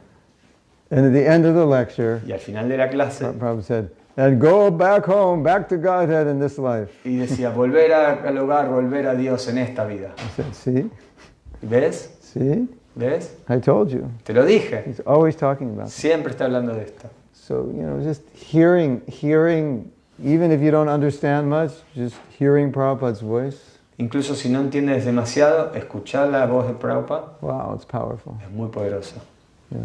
And at the end of the lecture, Y al final de la clase, Prabhupada said, "And go back home, back to Godhead in this life." y decía, volver al hogar, volver a Dios en esta vida. I said, "See, ¿Ves? see, ¿Ves? I told you." Te lo dije. He's always talking about that. Siempre está hablando de esto. So, just hearing, even if you don't understand much, just hearing Prabhupada's voice, Incluso si no entiendes demasiado, escuchar la voz de Prabhupada wow, it's powerful. es muy poderoso. Yeah.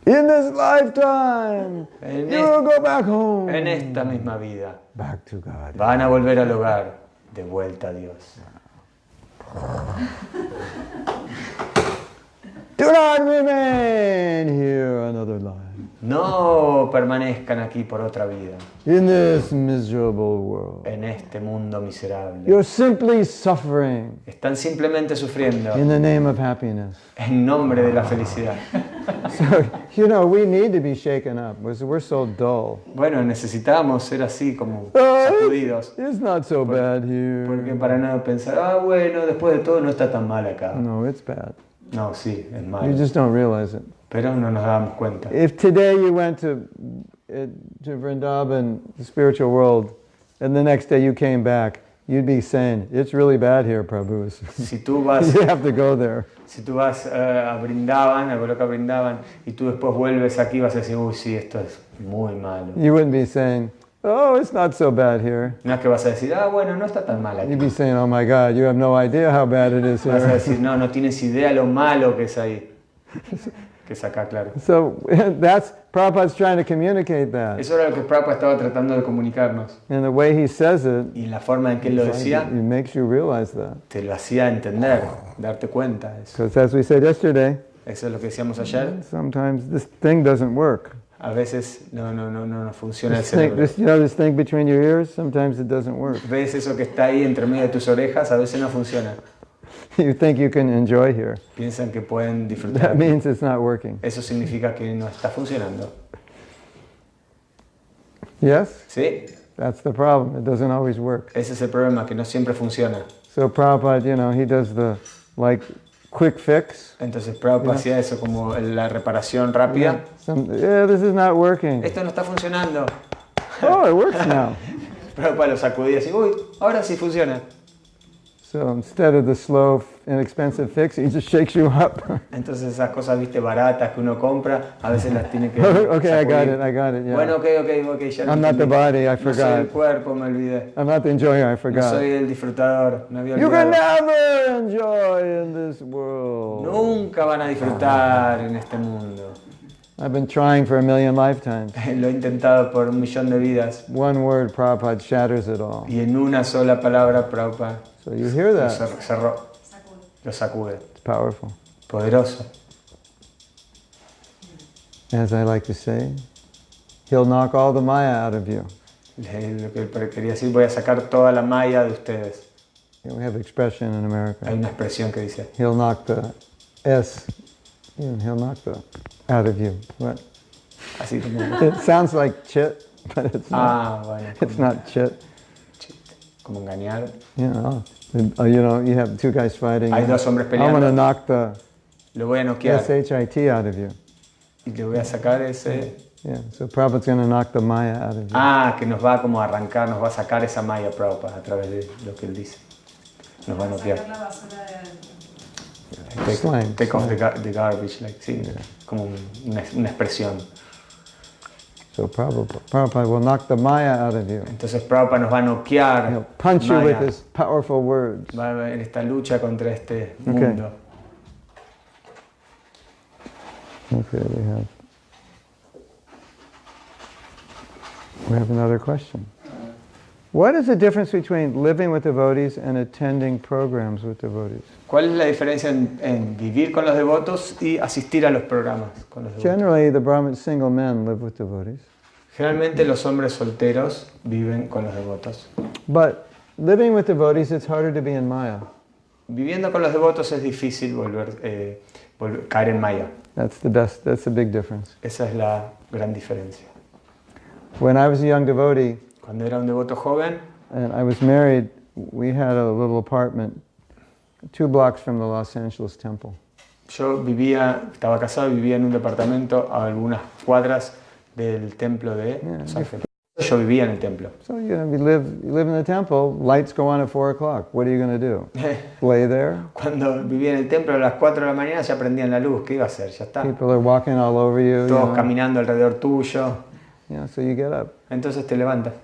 In this lifetime, En, you will go back home. en esta misma vida Back to God. van a volver al hogar, de vuelta a Dios. Do not remain here another life. No no permanezcan aquí por otra vida, in this miserable world. en este mundo miserable. You're simply suffering Están simplemente sufriendo in the name of happiness. en nombre de la felicidad. So, we need to be shaken up because we're so dull. Bueno, necesitamos ser así como Oh, sacudidos. it's not so bad Porque here. para no pensar, bueno, después de todo no está tan mal acá. No, it's bad. No, sí, es You malo. just don't realize it. Pero no nos damos cuenta. If today you went to Vrindavan, the spiritual world, and the next day you came back, you'd be saying, it's really bad here, Prabhu. Si tú vas, You have to go there. si tú vas a Brindavan, a Goloka Brindavan, y tú después vuelves aquí, vas a decir, uy, sí, esto es muy malo. You wouldn't be saying, oh, it's not so bad here. No es que vas a decir, bueno, no está tan mal aquí. You'd be saying, oh my God, you have no idea how bad it is Vas a here. decir, no tienes idea lo malo que es ahí. Que es acá, claro. So that's, Prabhupada's trying to communicate that. Eso era lo que Prabhupada estaba tratando de comunicarnos. And the way he says it, Y la forma en que él lo decía, it makes you realize that. te lo hacía entender, darte cuenta de eso. Because as we said yesterday, Eso es lo que decíamos ayer. sometimes this thing doesn't work. A veces no funciona el This thing, cerebro. this thing between your ears, sometimes it doesn't work. Ves eso que está ahí entre medio de tus orejas, a veces no funciona. You think you can enjoy here. Piensan que pueden That disfrutar. means it's not working. Eso significa que no está funcionando. Yes? ¿Sí? That's the problem. It doesn't always work. Ese es el problema, que no siempre funciona. So Prabhupada, he does the quick fix. Entonces Prabhupada hacía eso como la reparación rápida. This is not working. Esto no está funcionando. Oh, it works now. Prabhupada lo sacudía y decía, uy, ahora sí funciona. So instead of the slow, inexpensive fix, he just shakes you up. Entonces esas cosas, viste, baratas que uno compra, a veces las tiene que Okay, I sacudir. got it, yeah. Bueno, ok, ya lo I'm not the entendí. body, I No soy el forgot. cuerpo, me olvidé. I'm not the enjoyer, I No forgot. soy el disfrutador, me había You can olvidado. never enjoy in this world. Nunca van a disfrutar en este mundo. I've been trying for a million lifetimes. Lo he intentado por 1.000.000 de vidas. One word, Prabhupada shatters it all. Y en una sola palabra, Prabhupada So you hear lo that? cerró, lo sacude. It's powerful. Poderoso. As I like to say, he'll knock all the Maya out of you. Lo que quería decir, voy a sacar toda la malla de ustedes. We have expression in Hay America. una expresión que dice, He'll knock the S, he'll knock the out of you. What? así como, It sounds like chit, but it's not. bueno, It's not chit. como engañar. You have two guys fighting. Hay dos hombres I'm going to peleando, knock the lo voy a noquear SHIT out of you. y le voy a sacar ese... Yeah, so Prabhupada's going to knock the Maya out of you. Que nos va como a arrancar, nos va a sacar esa malla Prabhupada a través de lo que él dice. Nos va a noquear. Slang. Take off the garbage, like, sí, como una expresión. So Prabhupada will knock the Maya out of you. Entonces Prabhupada nos va a noquear. He'll punch you with Maya. his powerful words. Va a haber esta lucha contra este mundo. Okay, we have another question. What is the difference between living with devotees and attending programs with devotees? ¿Cuál es la diferencia en vivir con los devotos y asistir a los programas con los devotos? Generally, the Brahmin single men live with devotees. Generalmente los hombres solteros viven con los devotos. But living with devotees, it's harder to be in Maya. Viviendo con los devotos es difícil caer en Maya. That's the big difference. Esa es la gran diferencia. When I was a young devotee Cuando era un devoto joven, and I was married, we had a little apartment 2 blocks from the Los Angeles temple. yo estaba casado y vivía en un departamento a algunas cuadras del templo de Los Ángeles. Yo vivía en el templo. So you live in the temple, lights go on at 4 o'clock. What are you going to do? Lay there? Cuando vivía en el templo a las 4 de la mañana ya prendían la luz. ¿Qué iba a hacer? Ya está. People are walking all over you. Todos caminando alrededor tuyo. So you get up. Entonces te levantas.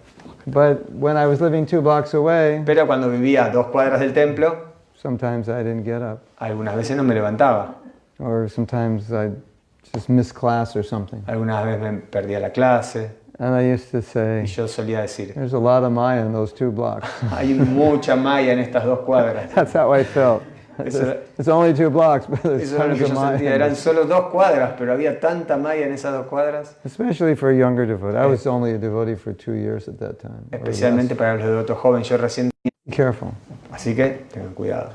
But when I was living 2 blocks away, Pero cuando vivía a 2 cuadras del templo, sometimes I didn't get up. algunas veces no me levantaba. Or sometimes I'd just miss class or something. Algunas veces me perdía la clase. And I used to say, Y yo solía decir, there's a lot of Maya in those 2 blocks. hay mucha malla en estas 2 cuadras. That's how I felt. It's only 2 blocks, but there's Eso es lo tons que of yo Maya. sentía, eran solo 2 cuadras, pero había tanta Maya en esas 2 cuadras. Especially for a younger devotee. I was only a devotee for 2 years at that time. or Especialmente less. para los devotos jóvenes, yo recién. Be careful. Así que tengan cuidado.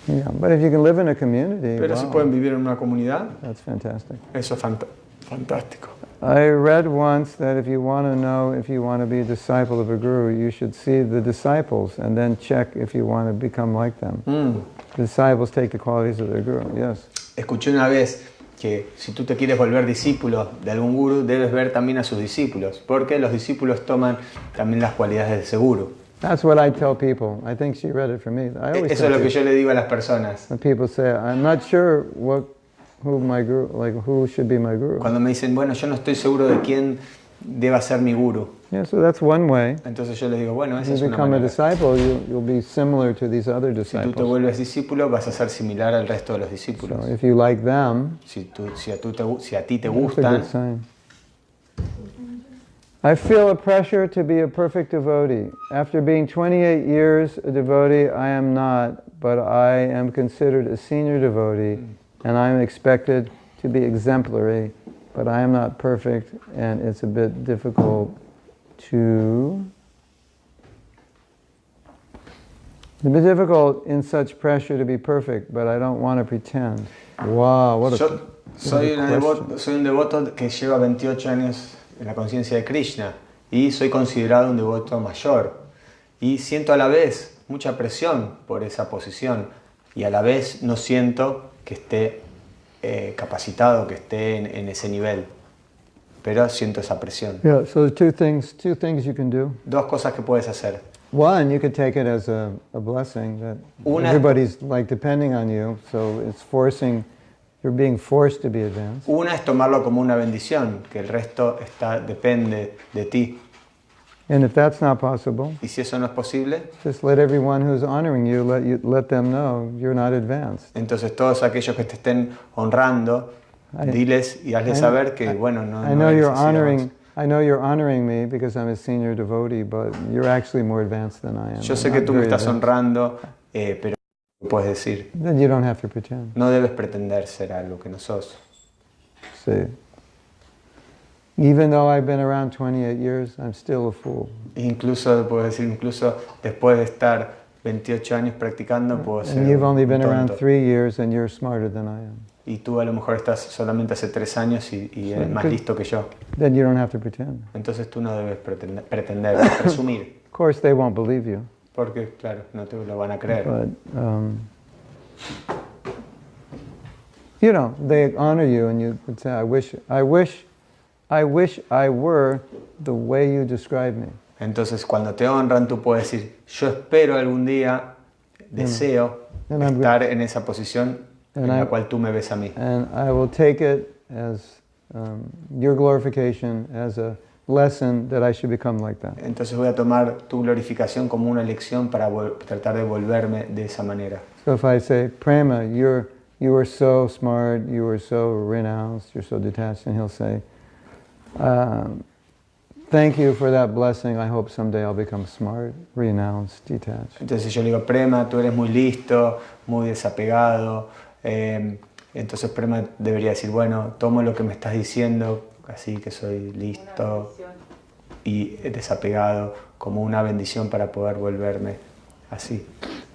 Yeah, but if you can live in a community, Pero si wow, pueden vivir en una comunidad, that's fantastic. eso es fantástico. I read once that if you want to know if you want to be a disciple of a guru, you should see the disciples and then check if you want to become like them. The disciples take the qualities of their guru, yes. Escuché una vez que si tú te quieres volver discípulo de algún gurú, debes ver también a sus discípulos, porque los discípulos toman también las cualidades de ese gurú. That's what I tell people. I think she read it for me. I always Eso es tell lo que people, yo le digo a las personas. when people say, I'm not sure who my guru, like who should be my guru. Cuando me dicen, bueno, yo no estoy seguro de quién deba ser mi gurú. Yeah, so that's one way. Entonces yo les digo, bueno, If esa you es una become a manera. disciple, you'll be similar to these other Si tú te disciples. vuelves discípulo, vas a ser similar al resto de los discípulos. So if you like them, Si a ti te that's a gustan, good sign. I feel a pressure to be a perfect devotee. After being 28 years a devotee, I am not, but I am considered a senior devotee, and I am expected to be exemplary, but I am not perfect, and it's a bit difficult to... It's a bit difficult in such pressure to be perfect, but I don't want to pretend. Wow, what a... yo soy question. un devoto que lleva 28 años en la conciencia de Krishna y soy considerado un devoto mayor y siento a la vez mucha presión por esa posición y a la vez no siento que esté capacitado, que esté en ese nivel, pero siento esa presión. Yeah, so two things you can do. 2 cosas que puedes hacer. One, you could take it as a blessing that everybody's like depending on you, so it's you're being forced to be advanced. Una es tomarlo como una bendición, que el resto depende de ti. And if that's not possible, Y si eso no es posible, just let everyone who's honoring you, let them know you're not advanced. entonces todos aquellos que te estén honrando, diles y hazles saber que, bueno, no I know eres you're así de honoring. avanzado. I know you're honoring me because I'm a senior devotee, but you're actually more advanced than I am. Yo sé I'm que not tú me very estás advanced. honrando, pero puedes decir, Then you don't have to pretend. no debes pretender ser algo que no sos. See, even though I've been around 28 years, I'm still a fool. Incluso, puedo decir, incluso después de estar 28 años practicando, puedo ser And you've only been un around tonto. 3 years, and you're smarter than I am. Y tú a lo mejor estás solamente hace 3 años y eres más listo que yo. Then you don't have to pretend. Entonces tú no debes pretender presumir, Of course, they won't believe you, porque claro, no te lo van a creer. but they honor you, and you would say, "I wish I were the way you describe me." Entonces cuando te honran tú puedes decir, yo espero algún día, deseo estar en esa posición en la cual tú me ves a mí. And I will take it as your glorification, as a lesson that I should become like that. Entonces voy a tomar tu glorificación como una lección para tratar de volverme de esa manera. So if I say, Prema, you are so smart, you are so renounced, you're so detached, and he'll say, thank you for that blessing. I hope someday I'll become smart, renounced, detached. Entonces yo le digo, Prema, tú eres muy listo, muy desapegado. Entonces Prema debería decir, bueno, tomo lo que me estás diciendo, así que soy listo y desapegado, como una bendición para poder volverme así.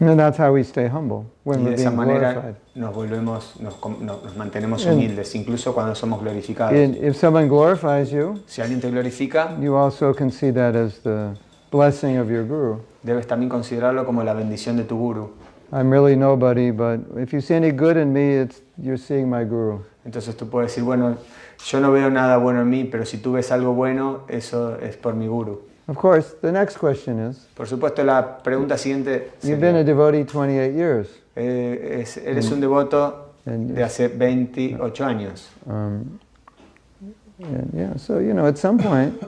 And that's how we stay humble when Y de we're esa being manera glorified. nos mantenemos humildes, incluso cuando somos glorificados. And if someone glorifies you, Si alguien te glorifica, you also can see that as the blessing of your guru. debes también considerarlo como la bendición de tu guru. I'm really nobody, but if you see any good in me, you're seeing my guru. Entonces tú puedes decir, bueno, yo no veo nada bueno en mí, pero si tú ves algo bueno, eso es por mi guru. Of course, the next question is, Por supuesto, la pregunta siguiente you've been a sería, devotee 28 years. eres un devoto de hace 28 años. And yeah, so, at some point,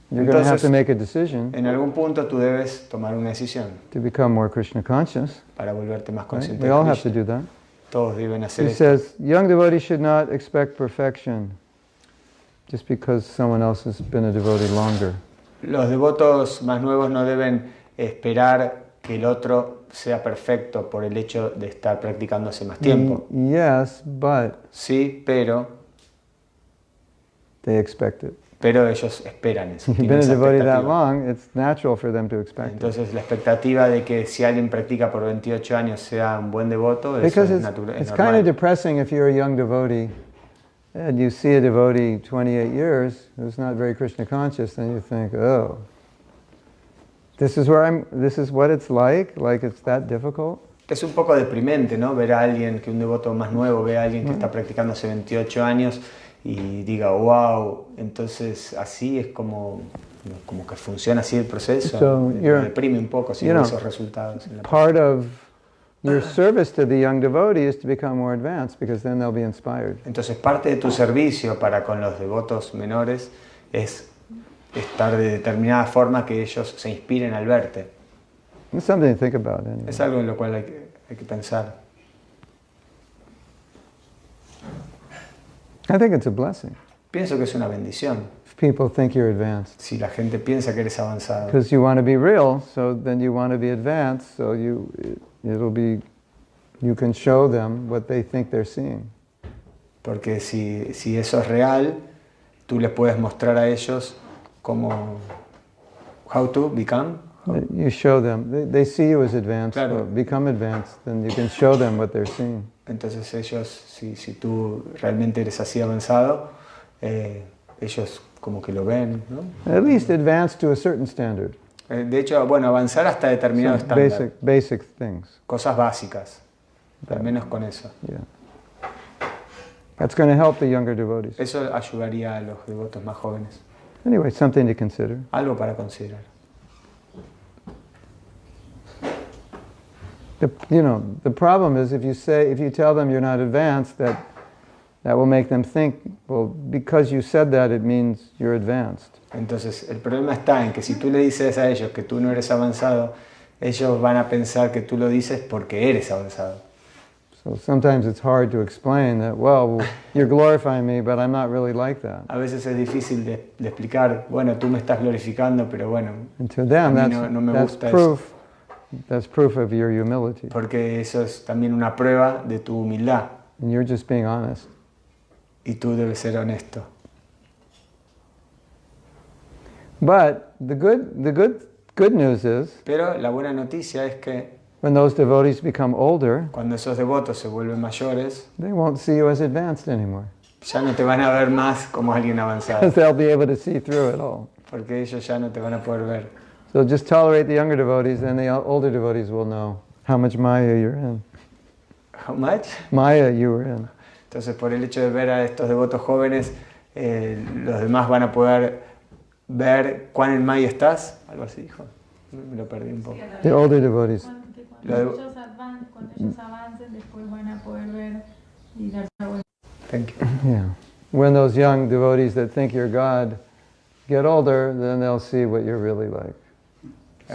you're going to have to Entonces, make a decision En algún punto tú debes tomar una decisión to become more Krishna conscious. para volverte más Right? consciente We de all have to Krishna. do that. Todos deben hacer He esto. says, young devotees should not expect perfection just because someone else has been a devotee longer. Los devotos más nuevos no deben esperar que el otro sea perfecto por el hecho de estar practicando hace más tiempo. Yes, but Sí, pero they expect it. pero ellos esperan eso. If you've Tienen been a esa devotee that expectativa. long, it's natural for them to expect it. Entonces la expectativa de que si alguien practica por 28 años sea un buen devoto, eso Because es, it's es kind of normal. depressing if you're a young devotee and you see a devotee 28 years who's not very Krishna conscious, and you think, oh, this is what it's like it's that difficult. Es un poco deprimente, ¿no? Ver a alguien, que un devoto más nuevo ve a alguien que está practicando hace 28 años y diga, wow, entonces así es como que funciona así el proceso. So Me deprime un poco si veo esos resultados. En la part of your service to the young devotee is to become more advanced, because then they'll be inspired. Entonces parte de tu servicio para con los devotos menores es estar de determinada forma que ellos se inspiren al verte. It's something to think about anyway. Es algo en lo cual hay que pensar. I think it's a blessing Pienso que es una bendición if people think you're advanced. si la gente piensa que eres avanzado. Because you want to be real, so then you want to be advanced, so you can show them what they think they're seeing. Porque si eso es real, tú les puedes mostrar a ellos cómo, how to become. You show them, they see you as advanced, Claro. so become advanced, then you can show them what they're seeing. Entonces ellos, si tú realmente eres así avanzado, ellos como que lo ven, ¿no? At least advanced to a certain standard. De hecho, bueno, avanzar hasta determinado Some estándar. basic things. Cosas básicas, al menos con eso. Yeah. That's going to help the younger devotees. Eso ayudaría a los devotos más jóvenes. Anyway, something to consider. Algo para considerar. The problem is if you tell them you're not advanced, that will make them think, well, because you said that, it means you're advanced. Entonces, el problema está en que si tú le dices a ellos que tú no eres avanzado, ellos van a pensar que tú lo dices porque eres avanzado. So sometimes it's hard to explain that, well, you're glorifying me, but I'm not really like that. A veces es difícil de explicar, bueno, tú me estás glorificando, pero bueno, And to them, a mí no me that's gusta proof. That's proof of your humility. porque eso es también una prueba de tu humildad And you're just being honest. y tú debes ser honesto. But the good news is, Pero la buena noticia es que when those devotees become older, cuando esos devotos se vuelven mayores, they won't see you as advanced anymore. ya no te van a ver más como alguien avanzado, Because they'll be able to see through it all. porque ellos ya no te van a poder ver. So just tolerate the younger devotees, and the older devotees will know how much Maya you're in. How much? Maya you were in. Entonces, por el hecho de ver a estos devotos jóvenes, los demás van a poder ver cuán en Maya estás. Algo así dijo. Me lo perdí un poco. The older devotees. Cuando ellos avancen, después van a poder ver y darse cuenta. Thank you. Yeah. When those young devotees that think you're God get older, then they'll see what you're really like.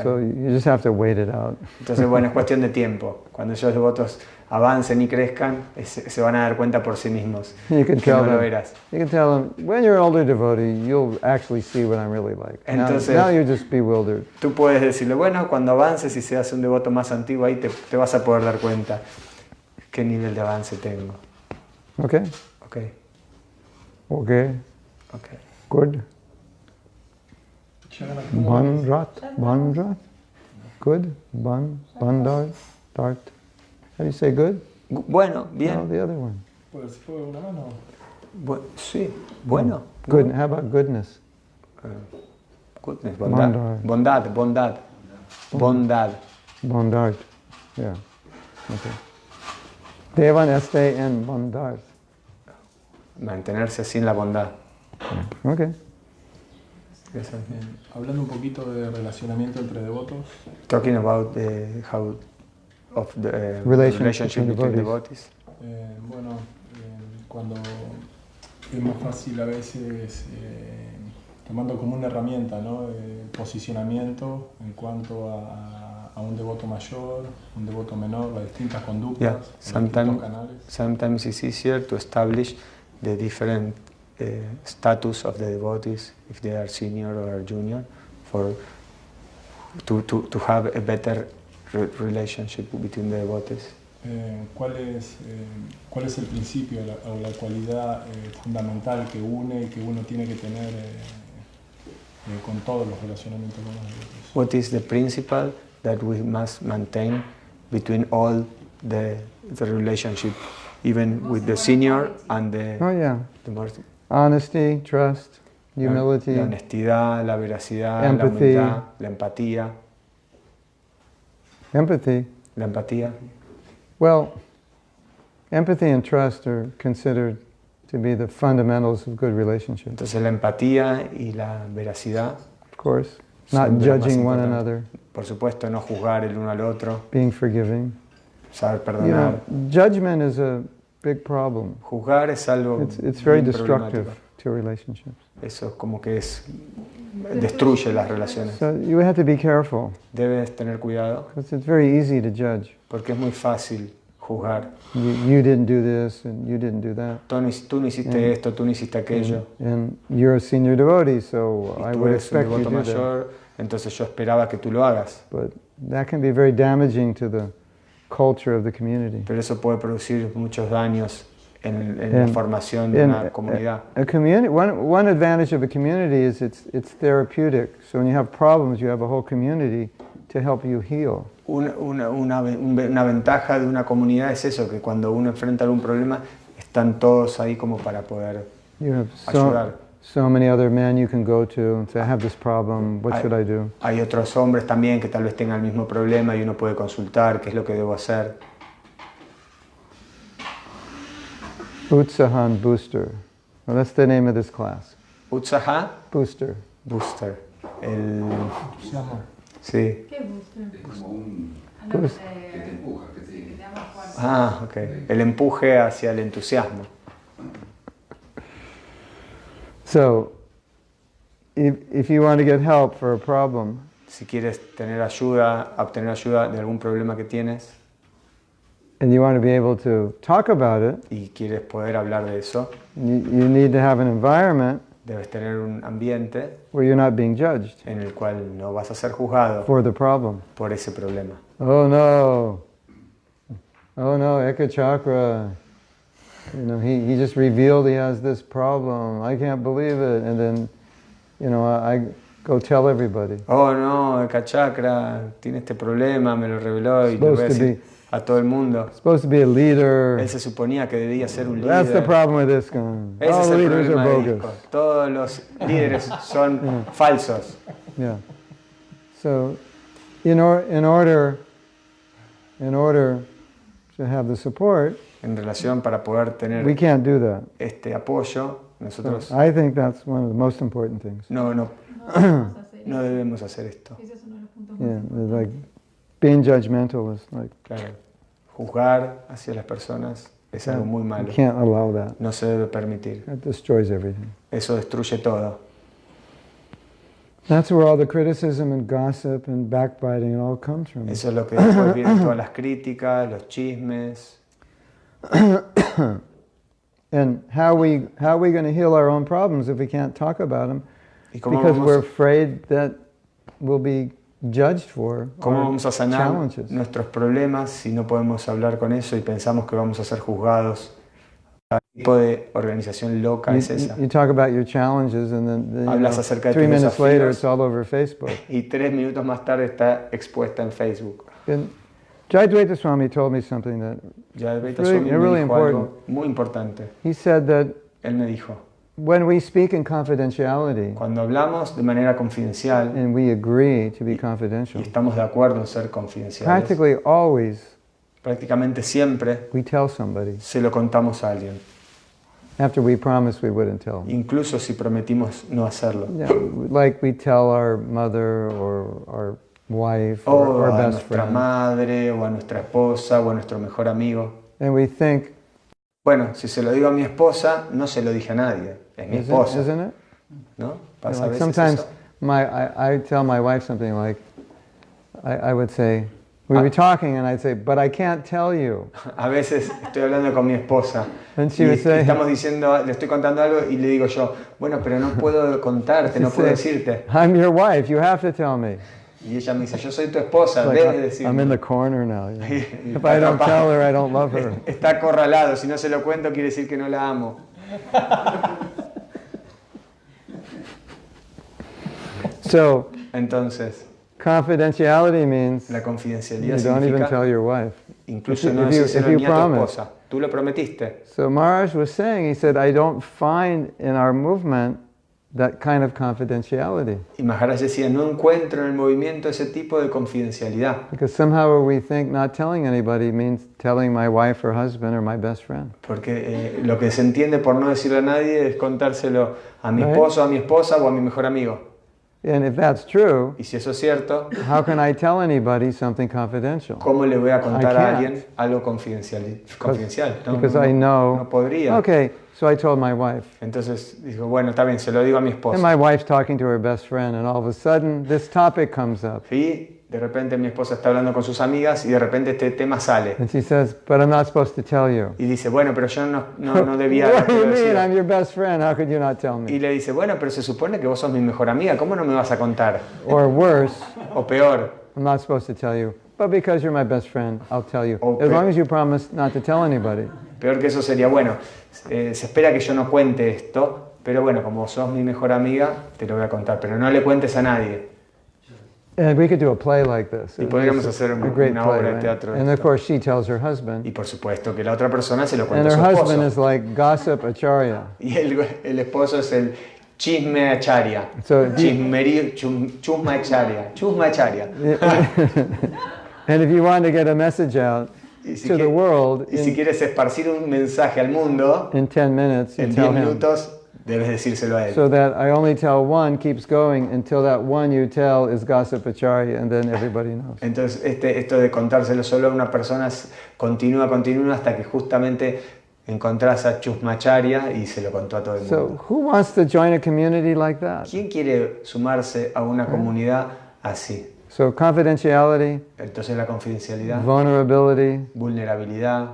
So you just have to wait it out. Entonces, bueno, es cuestión de tiempo. Cuando esos devotos avancen y crezcan, se van a dar cuenta por sí mismos. You can Que tell no lo them. verás. You can tell them when you're an older devotee, you'll actually see what I'm really like. Entonces- Now you're just bewildered. Tú puedes decirle, bueno, cuando avances y seas un devoto más antiguo, ahí te vas a poder dar cuenta qué nivel de avance tengo. Okay. Ok, Okay. ok. Good. Bandrat. Good. Bandart. Dart. How do you say good? Bueno, bien. No, the other one. ¿Puedes poner una mano? Sí, bueno. Good. How about goodness? Goodness, bondad. Bondad. Bondart. Yeah. Okay. Devan este en bondart. Mantenerse sin la bondad. Okay. Eso. Bien. Hablando un poquito de relacionamiento entre devotos, Talking about how of the relationship between devotees. Bueno, cuando es más fácil a veces tomando como una herramienta, ¿no? Posicionamiento en cuanto a un devoto mayor, un devoto menor, las distintas conductas, Yeah, los distintos canales. sometimes it's easier to establish the different status of the devotees, if they are senior or junior, to have a better relationship between the devotees. ¿Cuál es el principio o la cualidad fundamental que une y que uno tiene que tener con todos los relacionamientos con los devotos? What is the principle that we must maintain between all the relationship, even with the senior and the more, Honesty, trust, humility, la honestidad, la veracidad, empathy. la humildad, la empatía. Empathy. La empatía. Well, empathy and trust are considered to be the fundamentals of good relationships. Entonces la empatía y la veracidad. Of course, not judging one another. Por supuesto, no juzgar el uno al otro. Being forgiving. Saber perdonar. Judgment is a big problem. Juzgar es algo It's very destructive to relationships. Eso es como que destruye las relaciones. So you have to be careful. Debes tener cuidado. Because it's very easy to judge. Porque es muy fácil juzgar. You didn't do this and you didn't do that. Tú no hiciste esto, tú no hiciste aquello. And you're a senior devotee, so I would expect you to do mayor, entonces yo esperaba que tú lo hagas. But that can be very damaging to the culture of the community. Pero eso puede producir muchos daños en la formación de una comunidad. One advantage of a community is it's therapeutic. So when you have problems, you have a whole community to help you heal. Una ventaja de una comunidad es eso, que cuando uno enfrenta algún problema, están todos ahí como para poder ayudar. So many other men you can go to and say, I have this problem, what should I do? Hay otros hombres también que tal vez tengan el mismo problema y uno puede consultar qué es lo que debo hacer. Utsahan Booster. Well, that's the name of this class. Utsaha? Booster. Booster. Sí. ¿Qué booster? Es como un... Que te empuja, que te da más fuerza. Ah, ok. El empuje hacia el entusiasmo. So, if you want to get help for a problem, si quieres obtener ayuda de algún problema que tienes, and you want to be able to talk about it, y quieres poder hablar de eso, you need to have an environment debes tener un ambiente where you're not being judged en el cual no vas a ser juzgado for the problem. por ese problema. Oh no, Eka Chakra. You know, he just revealed he has this problem. I can't believe it. And then, you know, I go tell everybody. Oh no, Eka Chakra tiene este problema, me lo reveló y lo voy a decir a todo el mundo. Supposed to be a leader. Él se suponía que debía ser un líder. That's the problem with this guy. Ese All es el leaders are problema de bogus. Disco. Todos los líderes son falsos. Yeah. So, in order to have the support, en relación para poder tener we can't do that. este apoyo, nosotros So I think that's one of the most important things. no debemos hacer esto. Ese es uno de los puntos Yeah, más importantes. like being judgmental is like, Claro, juzgar hacia las personas es algo muy malo. you can't allow that. No se debe permitir. That destroys everything. Eso destruye todo. That's where all the criticism and gossip and backbiting all comes from. Eso es lo que después vienen todas las críticas, los chismes. And how are we going to heal our own problems if we can't talk about them? ¿Y cómo Because we're vamos, afraid that we'll be judged for cómo our vamos a sanar challenges. nuestros problemas si no podemos hablar con eso y pensamos que vamos a ser juzgados? ¿Qué tipo de organización loca es esa? You talk about your challenges and then Hablas acerca de 3 tus minutes later desafíos. it's all over Facebook. Y 3 minutos más tarde está expuesta en Facebook. And Jayadvaita Swami told me something that Ya Advaita Really- Swami me really dijo algo important. muy importante. he said that Él me dijo, when we speak in confidentiality cuando hablamos de manera confidencial and we agree to be y confidential, estamos de acuerdo en ser confidenciales, practically always prácticamente siempre we tell somebody se lo contamos a alguien, after we promised we wouldn't tell them. incluso si prometimos no hacerlo. Yeah, like we tell our mother or our wife O or our a best nuestra friend. madre, o a nuestra esposa, o a nuestro mejor amigo. And we think, Bueno, si se lo digo a mi esposa, no se lo dije a nadie. Es mi esposa, isn't it? ¿no? Pasa a Like veces sometimes eso. I tell my wife something like, I would say, we'd be talking and I'd say, but I can't tell you. A veces estoy hablando con mi esposa And she y would say, estamos diciendo, le estoy contando algo y le digo yo, bueno, pero no puedo contarte, no puedo decirte. I'm your wife, you have to tell me. Y ella me dice, yo soy tu esposa, Like, debes decirme. I'm in the corner now. You know? If I don't tell her, I don't love her. Está acorralado, si no se lo cuento quiere decir que no la amo. So, Entonces, confidentiality means la confidencialidad you don't even significa tell your wife. incluso no if you decírselo ni a tu promise. esposa. Tú lo prometiste. So Maharaj was saying, he said, I don't find in our movement that kind of confidentiality. Y Maharaj decía, no encuentro en el movimiento ese tipo de confidencialidad. Because somehow we think not telling anybody means telling my wife or husband or my best friend. Porque lo que se entiende por no decirle a nadie es contárselo a mi esposo, a mi esposa o a mi mejor amigo. And if that's true, Y si eso es cierto, how can I tell anybody something confidential? ¿cómo le voy a contar I a can't. alguien algo confidencial? No, Because I know. no podría. Okay, so I told my wife. Entonces dijo, bueno, está bien, se lo digo a mi And esposa. my wife's talking to her best friend, and all of a sudden this topic comes up. Y de repente mi esposa está hablando con sus amigas y de repente este tema sale. And she says, but I'm not supposed to tell you. Y dice, bueno, pero yo no debía What do you haberte mean? decir. I'm your best friend. How could you not tell Y me? le dice, bueno, pero se supone que vos sos mi mejor amiga, ¿cómo no me vas a contar? Or worse, O peor, I'm not supposed to tell you. But because you're my best friend, I'll tell you. Oh, As long as you promise not to tell anybody. peor que eso sería, bueno, se espera que yo no cuente esto, pero bueno, como sos mi mejor amiga, te lo voy a contar, pero no le cuentes a nadie. And we could do a play like this. Y podríamos It's hacer a great una play, obra de right? teatro de And of esto. course she tells her Y husband. por supuesto que la otra persona se lo And cuenta a her su husband esposo. is like gossip acharya. Y el esposo es el chisme acharya. So, Chusma acharya. And if you want to get a message out Y si, to the world y si quieres esparcir un mensaje al mundo, in 10 minutes, you en 10 tell him. minutos debes decírselo a él. So that I only tell one keeps going until that one you tell is gossip acharya, and then everybody knows. Entonces esto de contárselo solo a una persona continúa hasta que justamente encontrás a Chusmacharya y se lo contó a todo el So mundo. who wants to join a community like that? ¿Quién quiere sumarse a una comunidad así? So confidentiality, Entonces la confidencialidad, vulnerability vulnerabilidad,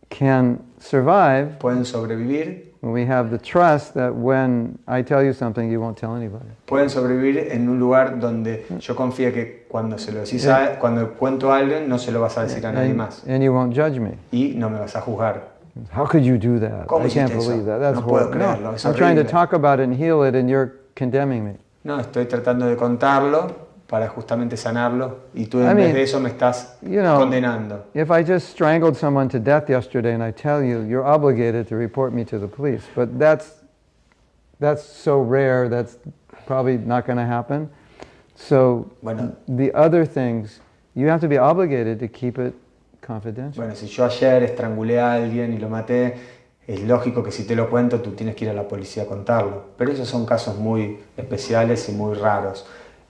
can survive pueden sobrevivir. when we have the trust that when I tell you something, you won't tell anybody. Pueden sobrevivir en un lugar donde yo confío que cuando se lo decís cuando cuento a alguien no se lo vas a decir a nadie más And you won't judge me. y no me vas a juzgar. How could you do that? ¿Cómo I can't hiciste eso? believe that. That's No puedo horrible. creerlo, No, es I'm trying to horrible. talk about it and heal it, and you're condemning me. No, estoy tratando de contarlo para justamente sanarlo y tú I en vez mean, de eso me estás you know, condenando. If I just strangled someone to death yesterday and I tell you, you're obligated to report me to the police. But that's so rare, that's probably not going to happen. So Bueno. the other things, you have to be obligated to keep it confidential. Bueno, si yo ayer estrangulé a alguien y lo maté, es lógico que si te lo cuento tú tienes que ir a la policía a contarlo. Pero esos son casos muy especiales y muy raros.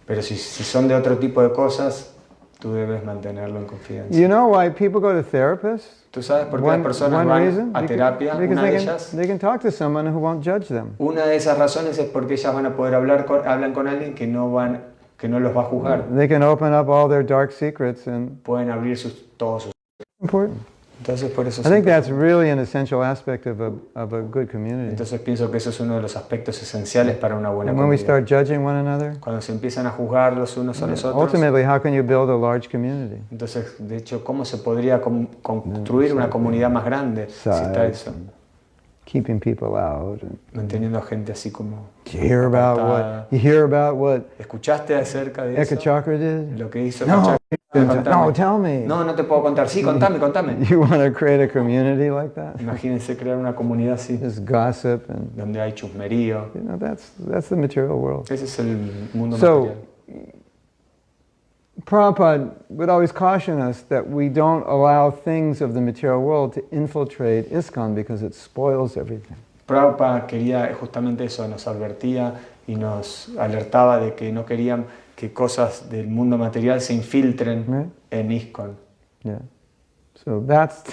Pero si son de otro tipo de cosas, tú debes mantenerlo en confidencia. You know why people go to therapists? ¿Tú sabes por qué las personas van a terapia? Because Una de ellas, they can talk to someone who won't judge them. una de esas razones es porque ellas van a poder hablan con alguien que no los va a juzgar. They can open up all their dark secrets, and Pueden abrir todos sus... important. Entonces por eso I think that's really an essential aspect of a good community. Entonces pienso que eso es uno de los aspectos esenciales para una buena And when we comunidad. start judging one another, Cuando se empiezan a juzgar los unos a los otros, ultimately, how can you build a large community? entonces, de hecho, ¿cómo se podría construir una comunidad más grande si está eso? Keeping people out. And Manteniendo a gente así como... you hear about what ¿Escuchaste acerca de eso? Ekachakra did? Lo que hizo No, Contame. no, tell me. No, no te puedo contar. Sí, contame. You want to create a community like that? Imagínense crear una comunidad así, Just gossip and donde hay chusmerío. that's the material world. Ese es el mundo So, material. Prabhupada would always caution us that we don't allow things of the material world to infiltrate ISKCON because it spoils everything. Prabhupada quería justamente eso, nos advertía y nos alertaba de que no querían que cosas del mundo material se infiltren Right. en ISKCON. Yeah. So that's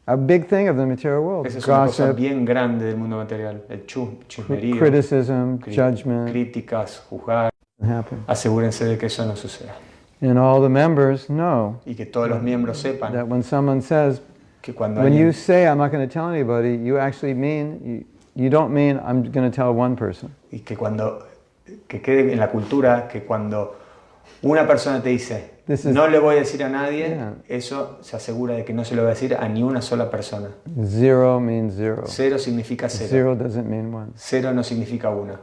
a big thing of the material world. Esa es una cosa Gossip, bien grande del mundo material. El chusmerío, criticism, judgment críticas, juzgar. happen. Asegúrense de que eso no suceda. And all the members know Y que todos los miembros that sepan when someone says, que cuando when you alguien, say I'm not going to tell anybody, you actually mean, you don't mean I'm going to tell one person. y que cuando que quede en la cultura que cuando una persona te dice no le voy a decir a nadie, eso se asegura de que no se lo va a decir a ni una sola persona. Zero means zero. Cero significa cero. Zero doesn't mean one. Cero no significa una.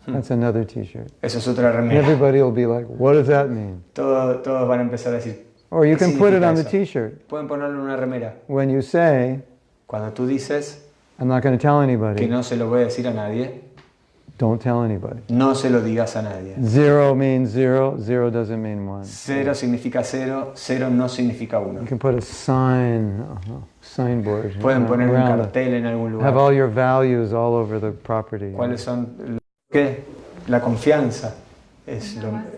That's another t-shirt. Eso es otra remera. Everybody will be like, what does that mean? Todos van a empezar a decir. Or you ¿qué can put it significa on the eso? t-shirt. Pueden ponerlo en una remera. When you say, Cuando tú dices I'm not going to tell que anybody, no se lo voy a decir a nadie, don't tell anybody. no se lo digas a nadie. Zero means zero. Zero doesn't mean one. Cero significa cero, cero no significa uno. You can put a signboard Pueden poner un around it. cartel en algún Have lugar. all your values all over the property. ¿Cuáles son? ¿Qué? La confianza es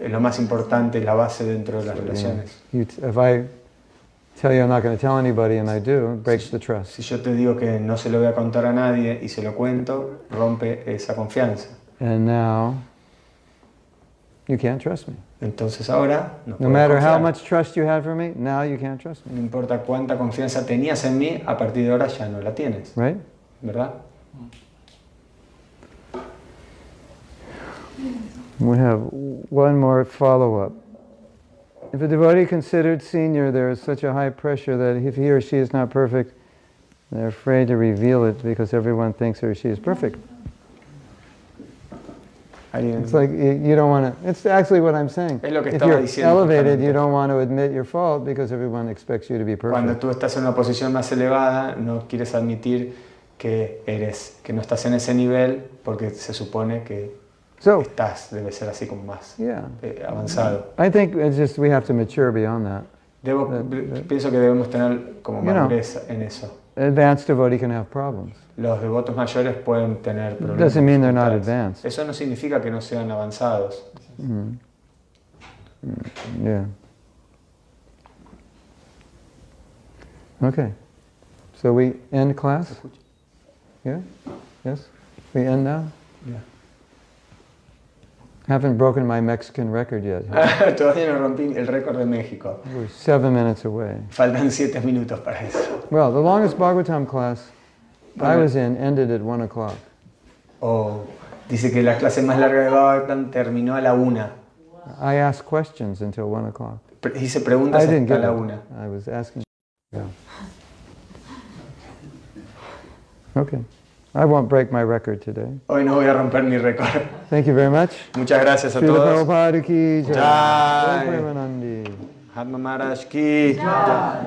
lo más importante, la base dentro de las relaciones. If I tell you I'm not going to tell anybody and I do, it breaks the trust. Si yo te digo que no se lo voy a contar a nadie y se lo cuento, rompe esa confianza. And now, you can't trust me. Entonces ahora no No puedes matter how confiar. much trust you had for me, now you can't trust me. No importa cuánta confianza tenías en mí, a partir de ahora ya no la tienes. Right? ¿Verdad? We have one more follow-up. If a devotee considered senior, there is such a high pressure that if he or she is not perfect, they're afraid to reveal it because everyone thinks he or she is perfect. It's like you don't want to. It's actually what I'm saying. Es lo que If estaba you're diciendo elevated, justamente. you don't want to admit your fault because everyone expects you to be Cuando perfect. tú estás en una posición más elevada, no quieres admitir que no estás en ese nivel porque se supone que So, debe ser así como más yeah, avanzado. I think it's just we have to mature beyond that. Pienso que debemos tener como You know. madurez en eso. Advanced devotee can have problems. Los devotos mayores pueden tener problemas. Doesn't mean they're not dificultades. advanced. Eso no significa que no sean avanzados. Yeah. Okay. So we end class? Yeah? Yes? We end now? Yeah. Haven't broken my Mexican record yet. Todavía no rompí el récord de México. We're 7 minutes away. Faltan 7 minutos para eso. Well, the longest Bhagavatam class I was in ended at 1 o'clock. Dice que la clase más larga de Bhagavatam terminó a la 1. I asked questions until 1 o'clock. Hice preguntas I didn't hasta get la it. 1. I was asking. Yeah. Okay. I won't break my record today. Hoy no voy a romper mi récord. Thank you very much. Muchas gracias a Srila todos. Prabhupada ki jai. Jai. Jai Premanandi. Mahatma Maharaj ki jai.